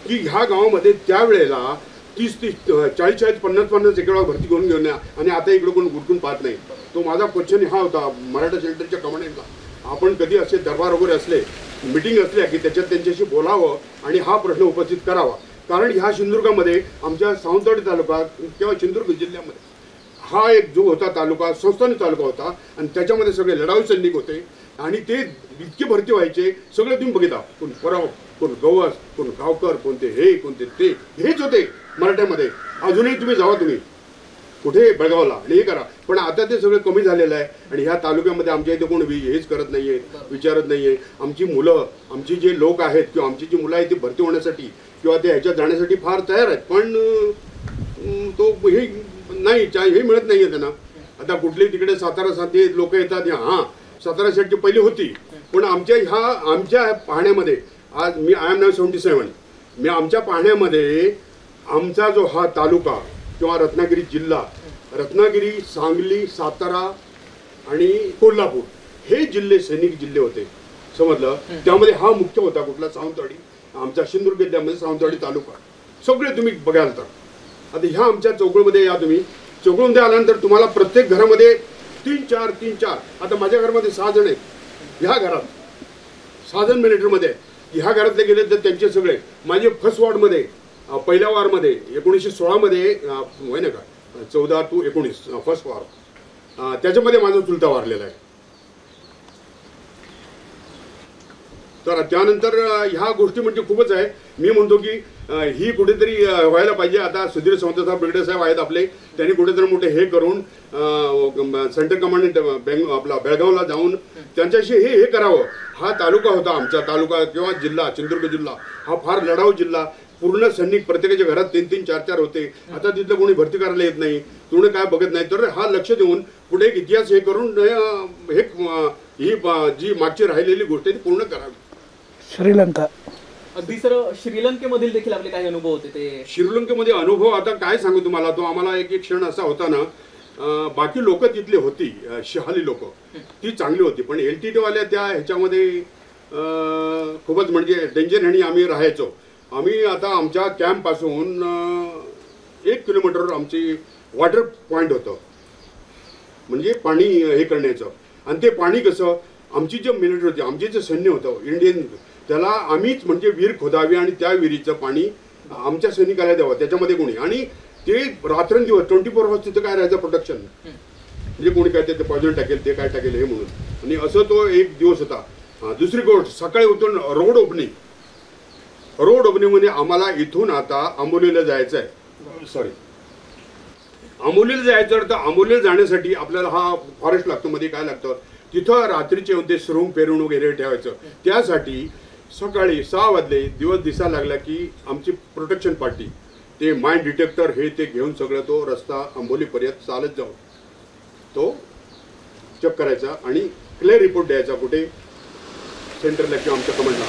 की ह्या गावामध्ये त्यावेळेला 30-40 50-50 एकरावर भरती करून घेऊन या आणि आता इकडे कोण गुडकून पाहत नाही. तो माझा क्वेश्चन हा होता मराठा शेल्टरच्या कमांडंटला, आपण कधी असे दरबार वगैरे असले, मिटिंग असल्या की त्याच्यात त्यांच्याशी बोलावं आणि हा प्रश्न उपस्थित करावा. कारण ह्या सिंधुदुर्गामध्ये आमच्या सावंतवाडी तालुका किंवा सिंधुदुर्ग जिल्ह्यामध्ये हा एक जो होता तालुका संस्थानिक तालुका होता आणि त्याच्यामध्ये सगळे लढाऊ सैनिक होते आणि ते इतके भरती व्हायचे. सगळे तुम्ही बघिता, कोण परब, कोण गवस, कोण गावकर, कोणते हे, कोणते ते, हेच होते मराठ्यामध्ये. अजूनही तुम्ही जावा, तुम्ही कुठे बेळगावला आणि हे करा, पण आता ते सगळं कमी झालेलं आहे. आणि ह्या तालुक्यामध्ये आमच्या इथे कोण हेच करत नाही आहे, विचारत नाही आहे. आमची मुलं, आमची जे लोक आहेत किंवा आमची जी मुलं आहेत ती भरती होण्यासाठी किंवा ते ह्याच्यात जाण्यासाठी फार तयार आहेत, पण तो हे नाही, हे मिळत नाही आहे त्यांना. आता कुठली तिकडे सातारा साठी लोक येतात, हां सातारा साईडची पहिली होती, पण आमच्या पाहण्यामध्ये आज मी आय एम नाव 77, मी आमच्या पाहण्यामध्ये आमचा जो हा तालुका किंवा रत्नागिरी जिल्हा, रत्नागिरी, सांगली, सातारा आणि कोल्हापूर हे जिल्हे सैनिक जिल्हे होते, समजलं. त्यामध्ये हा मुख्य होता कुठला, सावंतवाडी. आमच्या सिंधुदुर्ग जिल्ह्यामध्ये सावंतवाडी तालुका. सगळे तुम्ही बघाल तर आता ह्या आमच्या चौकळमध्ये या. तुम्ही चौकळमध्ये आल्यानंतर तुम्हाला प्रत्येक घरामध्ये 3-4 आता माझ्या घरामध्ये 6 जण आहेत. ह्या घरात 6 जण मिलिटरीमध्ये. ह्या घरातले गेले तर त्यांचे सगळे माझे फर्स्ट वॉर्डमध्ये पहिल्या वॉर्डमध्ये 1916 मध्ये होय ना का 14 to 19 फर्स्ट वॉर, त्याच्यामध्ये माझा चुलता वारलेला आहे. तर त्यानंतर ह्या गोष्टी म्हणजे खूपच आहे. मी म्हणतो की ही कुठेतरी व्हायला पाहिजे. आता सुधीर सावंतसाहेब बिर्डे साहेब आहेत आपले, त्यांनी कुठेतरी मोठे हे करून सेंट्रल कमांडंट आपला बेळगावला जाऊन त्यांच्याशी हे करावं. हा तालुका होता आमचा तालुका किंवा जिल्हा सिंधुदुर्ग जिल्हा, हा फार लढाऊ जिल्हा. पूर्ण सैनिक प्रत्येकाच्या घरात 3-3, 4-4 होते. आता तिथलं कोणी भरती करायला येत नाही, कोणी काय बघत नाही. तर हा लक्ष देऊन पुढे एक इतिहास हे करून ही जी मागची राहिलेली गोष्ट आहे ती पूर्ण करावी. श्रीलंका, अगदी सर श्रीलंकेमधील देखील आपले काही अनुभव होते. ते श्रीलंकेमध्ये अनुभव आता काय सांगू तुम्हाला, तो आम्हाला एक क्षण असा होता ना, बाकी लोक तिथली होती, शहाली लोक ती चांगली होती, पण LTT वाल्या त्या ह्याच्यामध्ये खूपच म्हणजे डेंजर ह्यानी आम्ही राहायचो. आम्ही आता आमच्या कॅम्पपासून 1 किलोमीटरवर आमची वॉटर पॉईंट होतं, म्हणजे पाणी हे करण्याचं. आणि ते पाणी कसं, आमची जे मिलिटरी होती, आमचे जे सैन्य होतं इंडियन, त्याला आम्हीच म्हणजे विहीर खोदावी आणि त्या विहिरीचं पाणी आमच्या सैनिकाला द्यावं, त्याच्यामध्ये कोणी. आणि ते रात्रंदिवस 24 hours तिथं काय राहायचं प्रोटेक्शन, म्हणजे कोणी काय ते पॉइझन टाकेल, ते काय टाकेल हे म्हणून. आणि असं तो एक दिवस होता. दुसरी गोष्ट, सकाळी उठून रोड ओपनिंगमध्ये आम्हाला इथून आता आंबोलीला जायचं आहे, सॉरी आंबोलीला जायचं. तर आंबोलीला जाण्यासाठी आपल्याला हा फॉरेस्ट लागतो, मध्ये काय लागतं तिथं रात्रीचे होते सुरुंग पेरून वगैरे ठेवायचं. त्यासाठी सकाळी 6 वाजले, दिवस दिसायला लागला की आमची प्रोटेक्शन पार्टी ते माइन डिटेक्टर हे ते घेऊन सगळं तो रस्ता आंबोलीपर्यंत चालत जाऊन तो चेक करायचा आणि क्लिअर रिपोर्ट द्यायचा कुठे सेंटरला किंवा आमच्या कमांडला,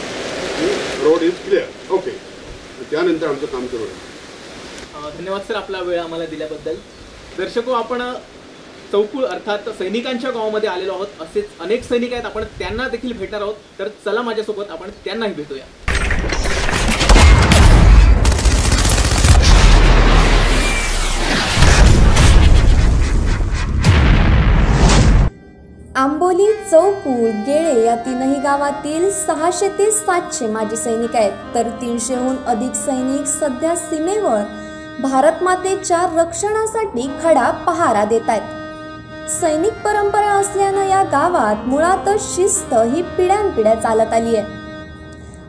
रोड इज क्लिअर, ओके. त्यानंतर आमचं काम सुरू होईल. धन्यवाद सर आपला वेळ आम्हाला दिल्याबद्दल. दर्शको, आपण चौकुळ अर्थात सैनिकांच्या गावामध्ये आलेलो आहोत. असेच अनेक सैनिक आहेत, आपण त्यांना देखील भेटणार आहोत. तर चला माझ्यासोबत आपण त्यांनाही भेटूया. आंबोली, चौकुळ, गेळे या 3ही गावातील 600 ते 700 माजी सैनिक आहेत. तर 300हून अधिक सैनिक सध्या सीमेवर भारत मातेच्या रक्षणासाठी खडा पहारा देत आहेत. सैनिक परंपरा असल्यानं या गावात मुळातच शिस्त ही पिढ्यानपिढ्या चालत आली आहे.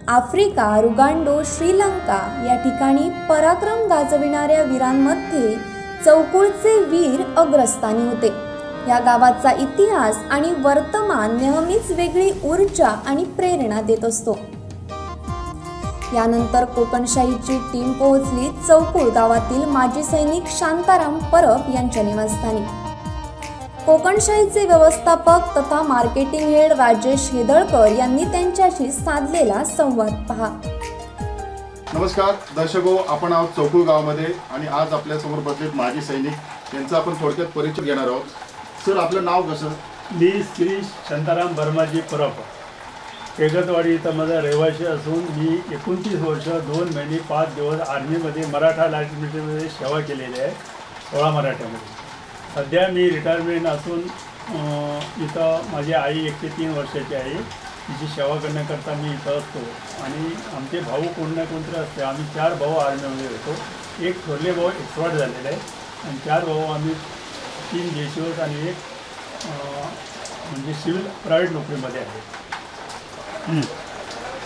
आफ्रिका, रुगांडो, श्रीलंका या ठिकाणी पराक्रम गाजविणाऱ्या वीरांमध्ये चौकुळचे वीर अग्रस्थानी होते. या गावाचा इतिहास आणि वर्तमान नेहमीच वेगळी ऊर्जा आणि प्रेरणा देत असतो. यानंतर कोकणशाहीची टीम पोहोचली चौकुळ गावातील माजी सैनिक शांताराम परब यांच्या निवासस्थानी. कोकणशाहीचे व्यवस्थापक तथा मार्केटिंग हेड राजेश हेदळकर यांनी त्यांच्याशी साधलेला संवाद पहा. नमस्कार दर्शको, आपण आहोत चौकुळ गावामध्ये आणि आज आपल्या समोर बसलेत माजी सैनिक, यांचा आपण थोडक्यात परिचय घेणार आहोत. सर, आपलं नाव कसं? मी श्री शांताराम भरमाजी परब. केगतवाडी इथं माझा रहिवासी असून मी 29 वर्ष 2 महिने 5 दिवस आर्मीमध्ये मराठा लाईट मिलिटरीमध्ये सेवा केलेली आहे 16 मराठ्यामध्ये. सध्या मी रिटायरमेंट असून इथं माझी आई 103 वर्षाची आहे. तिची सेवा करण्याकरता मी इथं असतो आणि आमचे भाऊ कोण ना कोणतरी असते. आम्ही 4 भाऊ आर्मीमध्ये होतो. एक थोरले भाऊ एक्सपायर्ड झालेला आहे आणि 4 भाऊ आम्ही 3 देशवर आणि एक म्हणजे सिव्हिल प्रायव्हेट नोकरीमध्ये आहे.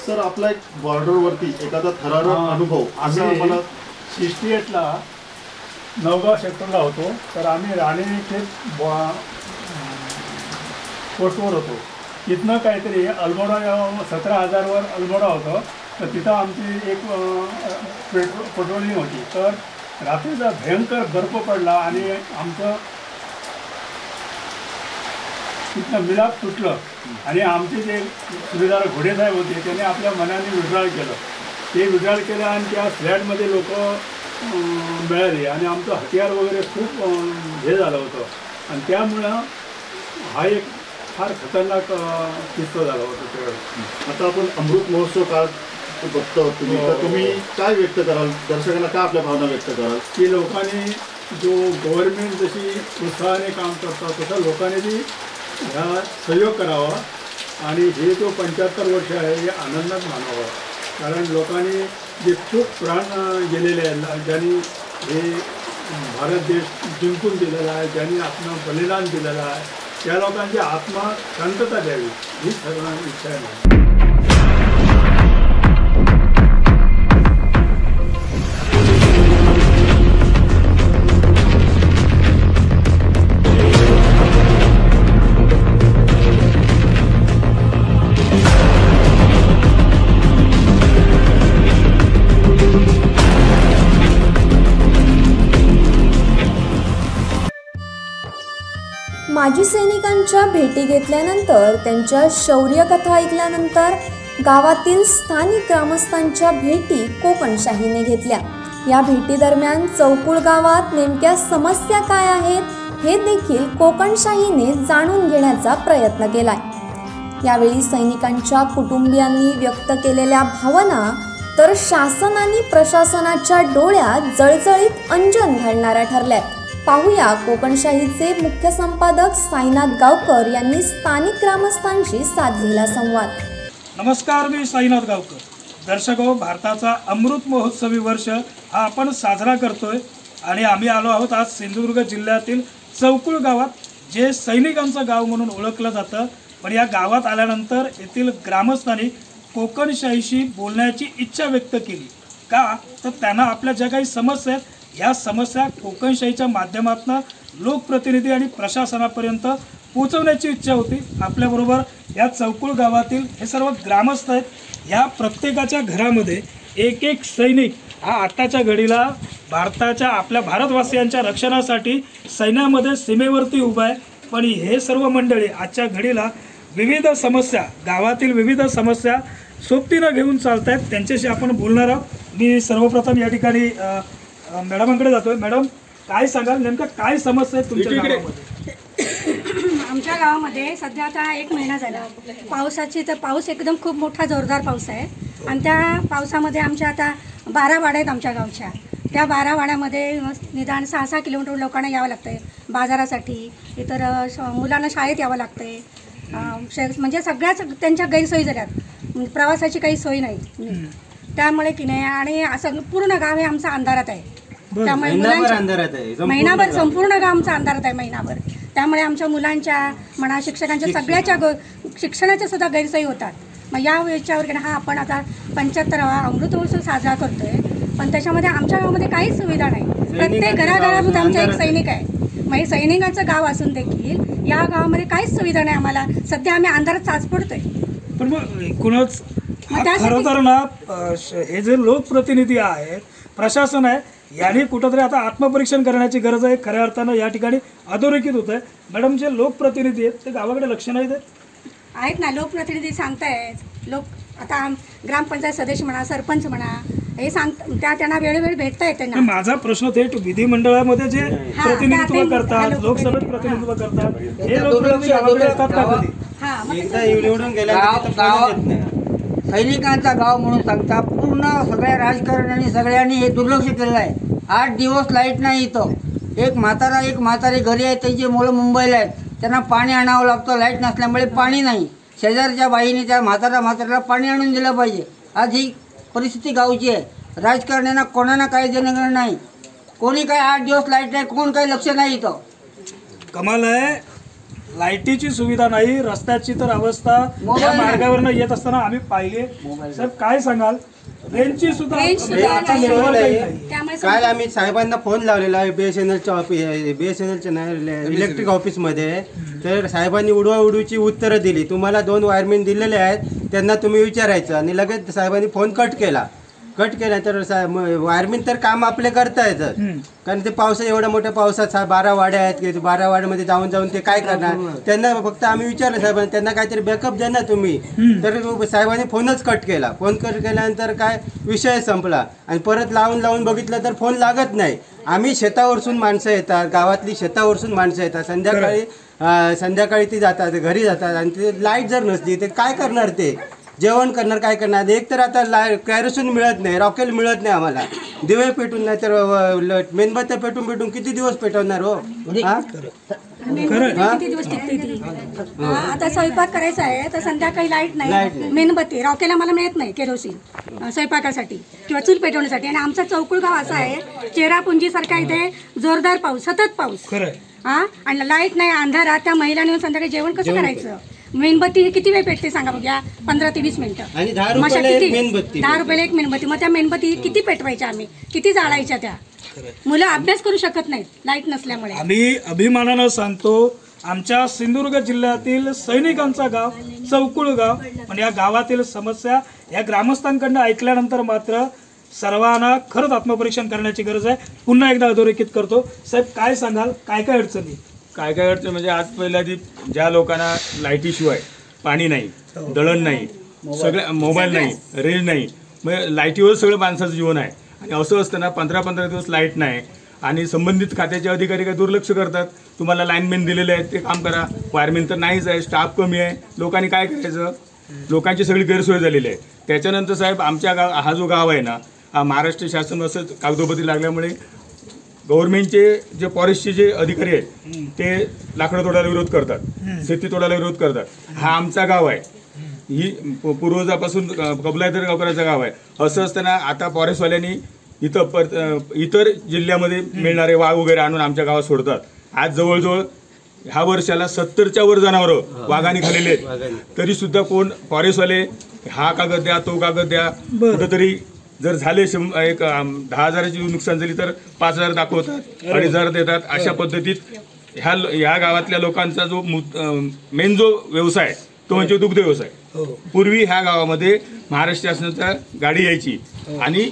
सर आपला एक बॉर्डरवरती एखादा थरारक अनुभव असं आम्हाला 68ला नवगाव सेक्टरला होतो. तर आम्ही राणे इथे पोस्टवर होतो. तिथनं काहीतरी अल्मोडा 17,000वर अल्मोडा होतं. तर तिथं आमची एक पेट्रोलिंग होती. तर रात्रीचा भयंकर बर्फ पडला आणि आमचं तिथनं मिलाप तुटलं आणि आमचे जे सुभेदार घोडेसाहेब होते त्यांनी आपल्या मनाने विड्रॉल केलं. ते विड्रॉल केलं आणि त्या फ्लॅटमध्ये लोक मिळाले आणि आमचं हत्यार वगैरे खूप हे झालं होतं आणि त्यामुळं हा एक फार खतरनाक किस्सा झाला होता त्यावेळेस. आता आपण अमृत महोत्सव काळ बघतो तुम्ही, तर तुम्ही काय व्यक्त कराल दर्शकांना, काय आपल्या भावना व्यक्त कराल की लोकांनी जो गव्हर्नमेंट जशी उत्साहाने काम करतात तसं लोकांनी बी ह्या सहयोग करावा आणि हे जो 75 वर्ष आहे हे आनंदात मानावा. कारण लोकांनी जे खूप प्राण गेलेले आहेत, ज्यांनी हे भारत देश जिंकून दिलेला आहे, ज्यांनी आपलं बलिदान दिलेलं आहे, त्या लोकांची आत्मा शांतता द्यावी ही सर्वांची इच्छा आहे. माजी सैनिकांच्या भेटी घेतल्यानंतर त्यांच्या शौर्यकथा ऐकल्यानंतर गावातील स्थानिक ग्रामस्थांच्या भेटी कोकणशाहीने घेतल्या. या भेटीदरम्यान चौकुळ गावात नेमक्या समस्या काय आहेत हे देखील कोकणशाहीने जाणून घेण्याचा प्रयत्न केलाय. यावेळी सैनिकांच्या कुटुंबियांनी व्यक्त केलेल्या भावना तर शासन आणि प्रशासनाच्या डोळ्यात जळजळीत अंजन घालणाऱ्या ठरल्यात. पाहूया कोकणशाहीचे मुख्य संपादक साईनाथ गावकर यांनी स्थानिक ग्रामस्थांशी साधलेला संवाद. नमस्कार, मी साईनाथ गावकर. दर्शको, भारताचा अमृत महोत्सवी वर्ष हा आपण साजरा करतोय आणि आम्ही आलो आहोत आज सिंधुदुर्ग जिल्ह्यातील चौकुळ गावात, जे सैनिकांचं गाव म्हणून ओळखलं जातं. पण या गावात आल्यानंतर येथील ग्रामस्थांनी कोकणशाहीशी बोलण्याची इच्छा व्यक्त केली. का तर त्यांना आपल्या ज्या काही समस्या आहेत ह्या समस्या कोकणशाहीच्या माध्यमातून लोकप्रतिनिधी आणि प्रशासनापर्यंत पोहोचवण्याची इच्छा होती. आपल्याबरोबर या चौकुळ गावातील हे सर्व ग्रामस्थ आहेत. ह्या प्रत्येकाच्या घरामध्ये एक एक सैनिक हा आताच्या घडीला भारताच्या आपल्या भारतवासियांच्या रक्षणासाठी सैन्यामध्ये सीमेवरती उभा आहे. पण हे सर्व मंडळी आजच्या घडीला विविध समस्या, गावातील विविध समस्या सोबतीनं घेऊन चालत आहेत. त्यांच्याशी आपण बोलणार आहोत. मी सर्वप्रथम या ठिकाणी मॅडमांकडे जातोय. मॅडम, काय सांगाल, नेमकं काय समस्या आहे तुमच्या गावामध्ये? आमच्या गावामध्ये सध्या आता 1 महिना झाला पावसाची, तर पाऊस एकदम खूप मोठा जोरदार पाऊस आहे आणि त्या पावसामध्ये आमच्या आता 12 वाड्या आहेत आमच्या गावच्या. त्या 12 वाड्यामध्ये निदान 6-6 किलोमीटर लोकांना यावं लागतं आहे बाजारासाठी, इतर मुलांना शाळेत यावं लागतं आहे. म्हणजे सगळ्याच त्यांच्या गैरसोयी झाल्यात, प्रवासाची काही सोय नाही त्यामुळे की नाही. आणि असं पूर्ण गाव हे आमचं अंधारात आहे. त्यामुळे महिनाभर संपूर्ण गाव आमचं अंधारात आहे महिनाभर. त्यामुळे आमच्या मुलांच्या म्हणा, शिक्षकांच्या सगळ्याच्या शिक्षणाच्या सुद्धा गैरसोयी होतात. मग या याच्यावर की हा आपण आता 75वा अमृत महोत्सव साजरा करतोय, पण त्याच्यामध्ये आमच्या गावामध्ये काहीच सुविधा नाही. प्रत्येक घराघरामध्ये आमचा एक सैनिक आहे. मग हे सैनिकांचं गाव असून देखील या गावामध्ये काहीच सुविधा नाही. आम्हाला सध्या आम्ही अंधारात चाच पडतोय. पण मग एकूणच खरं तर ना, हे जे लोकप्रतिनिधी आहेत, प्रशासन आहे, यांनी कुठंतरी आता आत्मपरीक्षण करण्याची गरज आहे. खऱ्या अर्थानं या ठिकाणी अधोरेखित होत आहे. मॅडम, जे लोकप्रतिनिधी आहेत ते गावाकडे लक्ष नाही देत आहेत ना. लोकप्रतिनिधी सांगतायत, लोक आता ग्रामपंचायत सदस्य म्हणा, सरपंच म्हणा, हे त्यांना वेळोवेळी भेटता येते ना. माझा प्रश्न थेट विधिमंडळामध्ये जे प्रतिनिधित्व करतात, लोकसभेत प्रतिनिधित्व करतात, हे लोकप्रतिनिधी गावाकडे येतात का कधी? सैनिकांचा गाव म्हणून सांगता पूर्ण सगळ्या राजकारण्यांनी सगळ्यांनी हे दुर्लक्ष केलेलं आहे. 8 दिवस लाईट नाही इथं. एक म्हातारे घरी आहेत, त्यांची मुलं मुंबईला आहेत, त्यांना पाणी आणावं लागतं. लाईट नसल्यामुळे पाणी नाही. शेजारच्या बाईने त्या म्हाताऱ्याला पाणी आणून दिलं पाहिजे. आज ही परिस्थिती गावची आहे. राजकारण्यांना कोणाला काही देणं नाही. कोणी काय 8 दिवस लाईट नाही, कोण काही लक्ष नाही इथं. कमाल आहे. लाईटीची सुविधा नाही, रस्त्याची तर अवस्था या मार्गावरनं येत असताना आम्ही पाहिले. साहेब काय सांगाल? रेंजची सुद्धा काल आम्ही साहेबांना फोन लावलेला आहे BSNLच्या नाही इलेक्ट्रिक ऑफिसमध्ये. तर साहेबांनी उडवाउडवीची उत्तरं दिली. तुम्हाला 2 वायरमॅन दिलेले आहेत, त्यांना तुम्ही विचारायचं. आणि लगेच साहेबांनी फोन कट केला. तर वायरमॅन तर काम आपले करता येतं, कारण ते एवढ्या मोठ्या पावसात 12 वाड्या आहेत की 12 वाड्यामध्ये जाऊन ते काय करणार. त्यांना फक्त आम्ही विचारलं साहेबांना, त्यांना काहीतरी बॅकअप द्या ना तुम्ही. तर साहेबांनी फोनच कट केला. फोन कट केल्यानंतर काय विषय संपला. आणि परत लावून बघितलं तर फोन लागत नाही. आम्ही शेतावरसून माणसं येतात, गावातली शेतावरसून माणसं येतात. संध्याकाळी ती जातात, घरी जातात. आणि ते लाईट जर नसली तर काय करणार, ते जेवण करणार, काय करणार. एक तर आता कॅरोसिन मिळत नाही, रॉकेल मिळत नाही आम्हाला. दिवे पेटून नाही तर मेणबत्त्या पेटून किती दिवस पेटवणार हो. आता स्वयंपाक करायचा आहे तर संध्याकाळी लाईट नाही, मेणबत्ती रॉकेल आम्हाला मिळत नाही, केरोसिन स्वयंपाकासाठी किंवा चूल पेटवण्यासाठी. आणि आमचा चौकुळ गाव असा आहे, चेरापुंजी सारखा इथे जोरदार पाऊस, सतत पाऊस. आणि लाईट नाही, अंधारात त्या महिलांनी संध्याकाळी जेवण कसं करायचं. मेणबत्ती किती वेळ पेटते सांगा बघा, 15 ते 20 मिनिटं. 10 रुपयाला एक मेणबत्ती. मग त्या मेणबत्ती किती पेटवायच्या आम्ही, किती जाळायच्या त्या. मुलं अभ्यास करू शकत नाहीत लाईट नसल्यामुळे. आम्ही अभिमानानं सांगतो, आमच्या सिंधुदुर्ग जिल्ह्यातील सैनिकांचा गाव चौकुळ गाव. पण या गावातील समस्या या ग्रामस्थांकडून ऐकल्यानंतर मात्र सर्वांना खरंच आत्मपरीक्षण करण्याची गरज आहे. पुन्हा एकदा अधोरेखित करतो. साहेब काय सांगाल, काय काय अडचणी? काय अडचण म्हणजे आज पहिल्या आधी ज्या लोकांना लाईटीशिवाय पाणी नाही, दळण नाही, सगळं मोबाईल नाही, रेंज नाही, मग लाईटीवर सगळं माणसाचं जीवन आहे. आणि असं असताना 15-15 दिवस लाईट नाही आणि संबंधित खात्याचे अधिकारी काय दुर्लक्ष करतात. तुम्हाला लाईनमॅन दिलेले आहेत, ते काम करा. वायरमॅन तर नाहीच आहे, स्टाफ कमी आहे. लोकांनी काय करायचं? लोकांची सगळी गैरसोय झालेली आहे. त्याच्यानंतर साहेब आमच्या हा जो गाव आहे ना, हा महाराष्ट्र शासन असं कागदोपत्री लागल्यामुळे गव्हर्नमेंटचे जे फॉरेस्टचे जे अधिकारी आहेत ते लाकडं तोडायला विरोध करतात, शेती तोडायला विरोध करतात. हा आमचा गाव आहे, ही पूर्वजापासून कबलायतर गावकऱ्याचं गाव आहे. असं असताना आता फॉरेस्टवाल्यांनी इतर जिल्ह्यामध्ये मिळणारे वाघ वगैरे आणून आमच्या गावात सोडतात. आज जवळजवळ ह्या वर्षाला 70च्या वर जनावरं वाघाने खाल्लेले आहेत. तरी सुद्धा कोण फॉरेस्टवाले हा कागद द्या, तो कागद द्या, कुठंतरी जर झाले 10,000ची नुकसान झाली तर 5,000 दाखवतात, 2,500 देतात. अशा पद्धतीत ह्या गावातल्या लोकांचा जो मेन जो व्यवसाय तो म्हणजे दुग्ध व्यवसाय. पूर्वी ह्या गावामध्ये महाराष्ट्र शासनाचा गाडी यायची आणि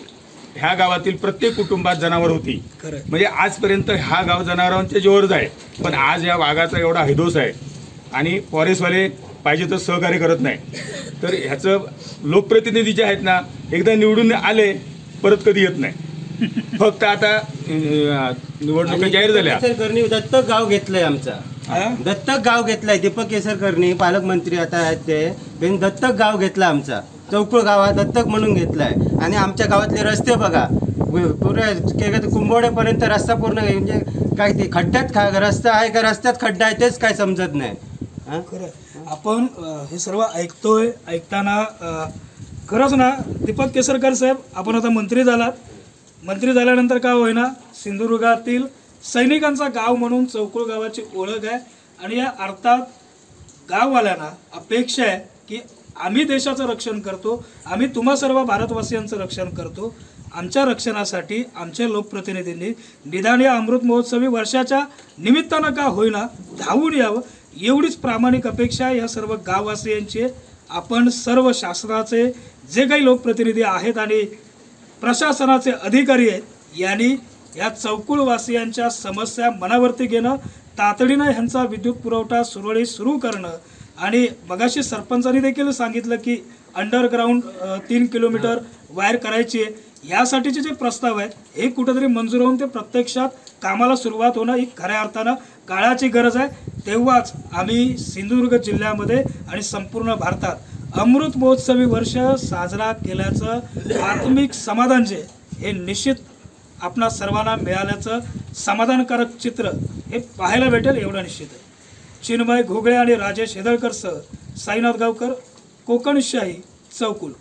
ह्या गावातील प्रत्येक कुटुंबात जनावर होती. म्हणजे आजपर्यंत हा गाव जनावरांच्या जोरच आहे. पण आज या वाघाचा एवढा हैदोस आहे आणि फॉरेस्टवाले पाहिजे तर सहकार्य करत नाही. तर ह्याचं लोकप्रतिनिधी जे आहेत ना, एकदा निवडून आले परत कधी येत नाही. फक्त आता निवडणुका जाहीर झाल्या. केसरकरनी दत्तक गाव घेतलंय आमचा, दत्तक गाव घेतलाय. दीपक केसरकरनी पालकमंत्री आता आहेत ते, त्यांनी दत्तक गाव घेतला आमचा. चौकुळ गावात दत्तक म्हणून घेतलाय. आणि आमच्या गावातले रस्ते बघा, पुरे कुंभोड्यापर्यंत रस्ता पूर्ण म्हणजे काय ते खड्ड्यात रस्ता आहे का रस्त्यात खड्डा आहे तेच काय समजत नाही. आपण हे सर्व ऐकतोय, ऐकताना खरंच ना दीपक केसरकर साहेब, आपण आता मंत्री झालात. मंत्री झाल्यानंतर काय होईना, सिंधुदुर्गातील सैनिकांचा गाव म्हणून चौकुळ गावाची ओळख आहे. आणि या अर्थात गाववाल्यांना अपेक्षा आहे की आम्ही देशाचं रक्षण करतो, आम्ही तुम्हा सर्व भारतवासियांचं रक्षण करतो. आमच्या रक्षणासाठी आमच्या लोकप्रतिनिधींनी निदान या अमृत महोत्सवी वर्षाच्या निमित्तानं का होईना धावून यावं, एवढीच प्रामाणिक अपेक्षा या सर्व गाववासियांची. आपण सर्व शासनाचे जे काही लोकप्रतिनिधी आहेत आणि प्रशासनाचे अधिकारी आहेत, यांनी या चौकुळवासियांच्या समस्या मनावरती घेणं, तातडीनं ह्यांचा विद्युत पुरवठा सुरळीत सुरू करणं. आणि मगाशी सरपंचांनी देखील सांगितलं की अंडरग्राऊंड 3 किलोमीटर वायर करायची आहे. यासाठीचे जे प्रस्ताव आहेत हे कुठेतरी मंजूर होऊन ते प्रत्यक्षात कामाला सुरुवात होणं ही खऱ्या अर्थानं काळाची गरज आहे. तेव्हाच आम्ही सिंधुदुर्ग जिल्ह्यामध्ये आणि संपूर्ण भारतात अमृत महोत्सवी वर्ष साजरा केल्याचं आत्मिक समाधान जे हे निश्चित आपणा सर्वांना मिळाल्याचं समाधानकारक चित्र हे पाहायला भेटेल एवढं निश्चित आहे. चिन्मय घुगळे आणि राजेश हेदळकर सह साईनाथ गावकर, कोकणशाही, चौकुल.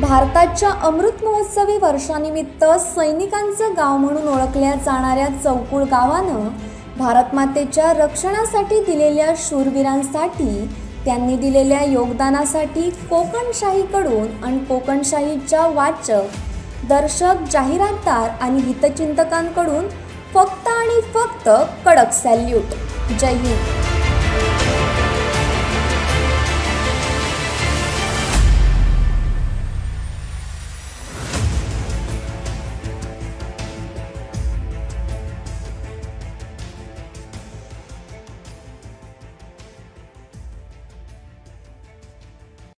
भारताच्या अमृत महोत्सवी वर्षानिमित्त सैनिकांचं गाव म्हणून ओळखल्या जाणाऱ्या चौकुळ गावानं भारतमातेच्या रक्षणासाठी दिलेल्या शूरवीरांसाठी त्यांनी दिलेल्या योगदानासाठी कोकणशाहीकडून आणि कोकणशाहीच्या वाचक, दर्शक, जाहिरातदार आणि हितचिंतकांकडून फक्त आणि फक्त कडक सॅल्यूट. जय हिंद.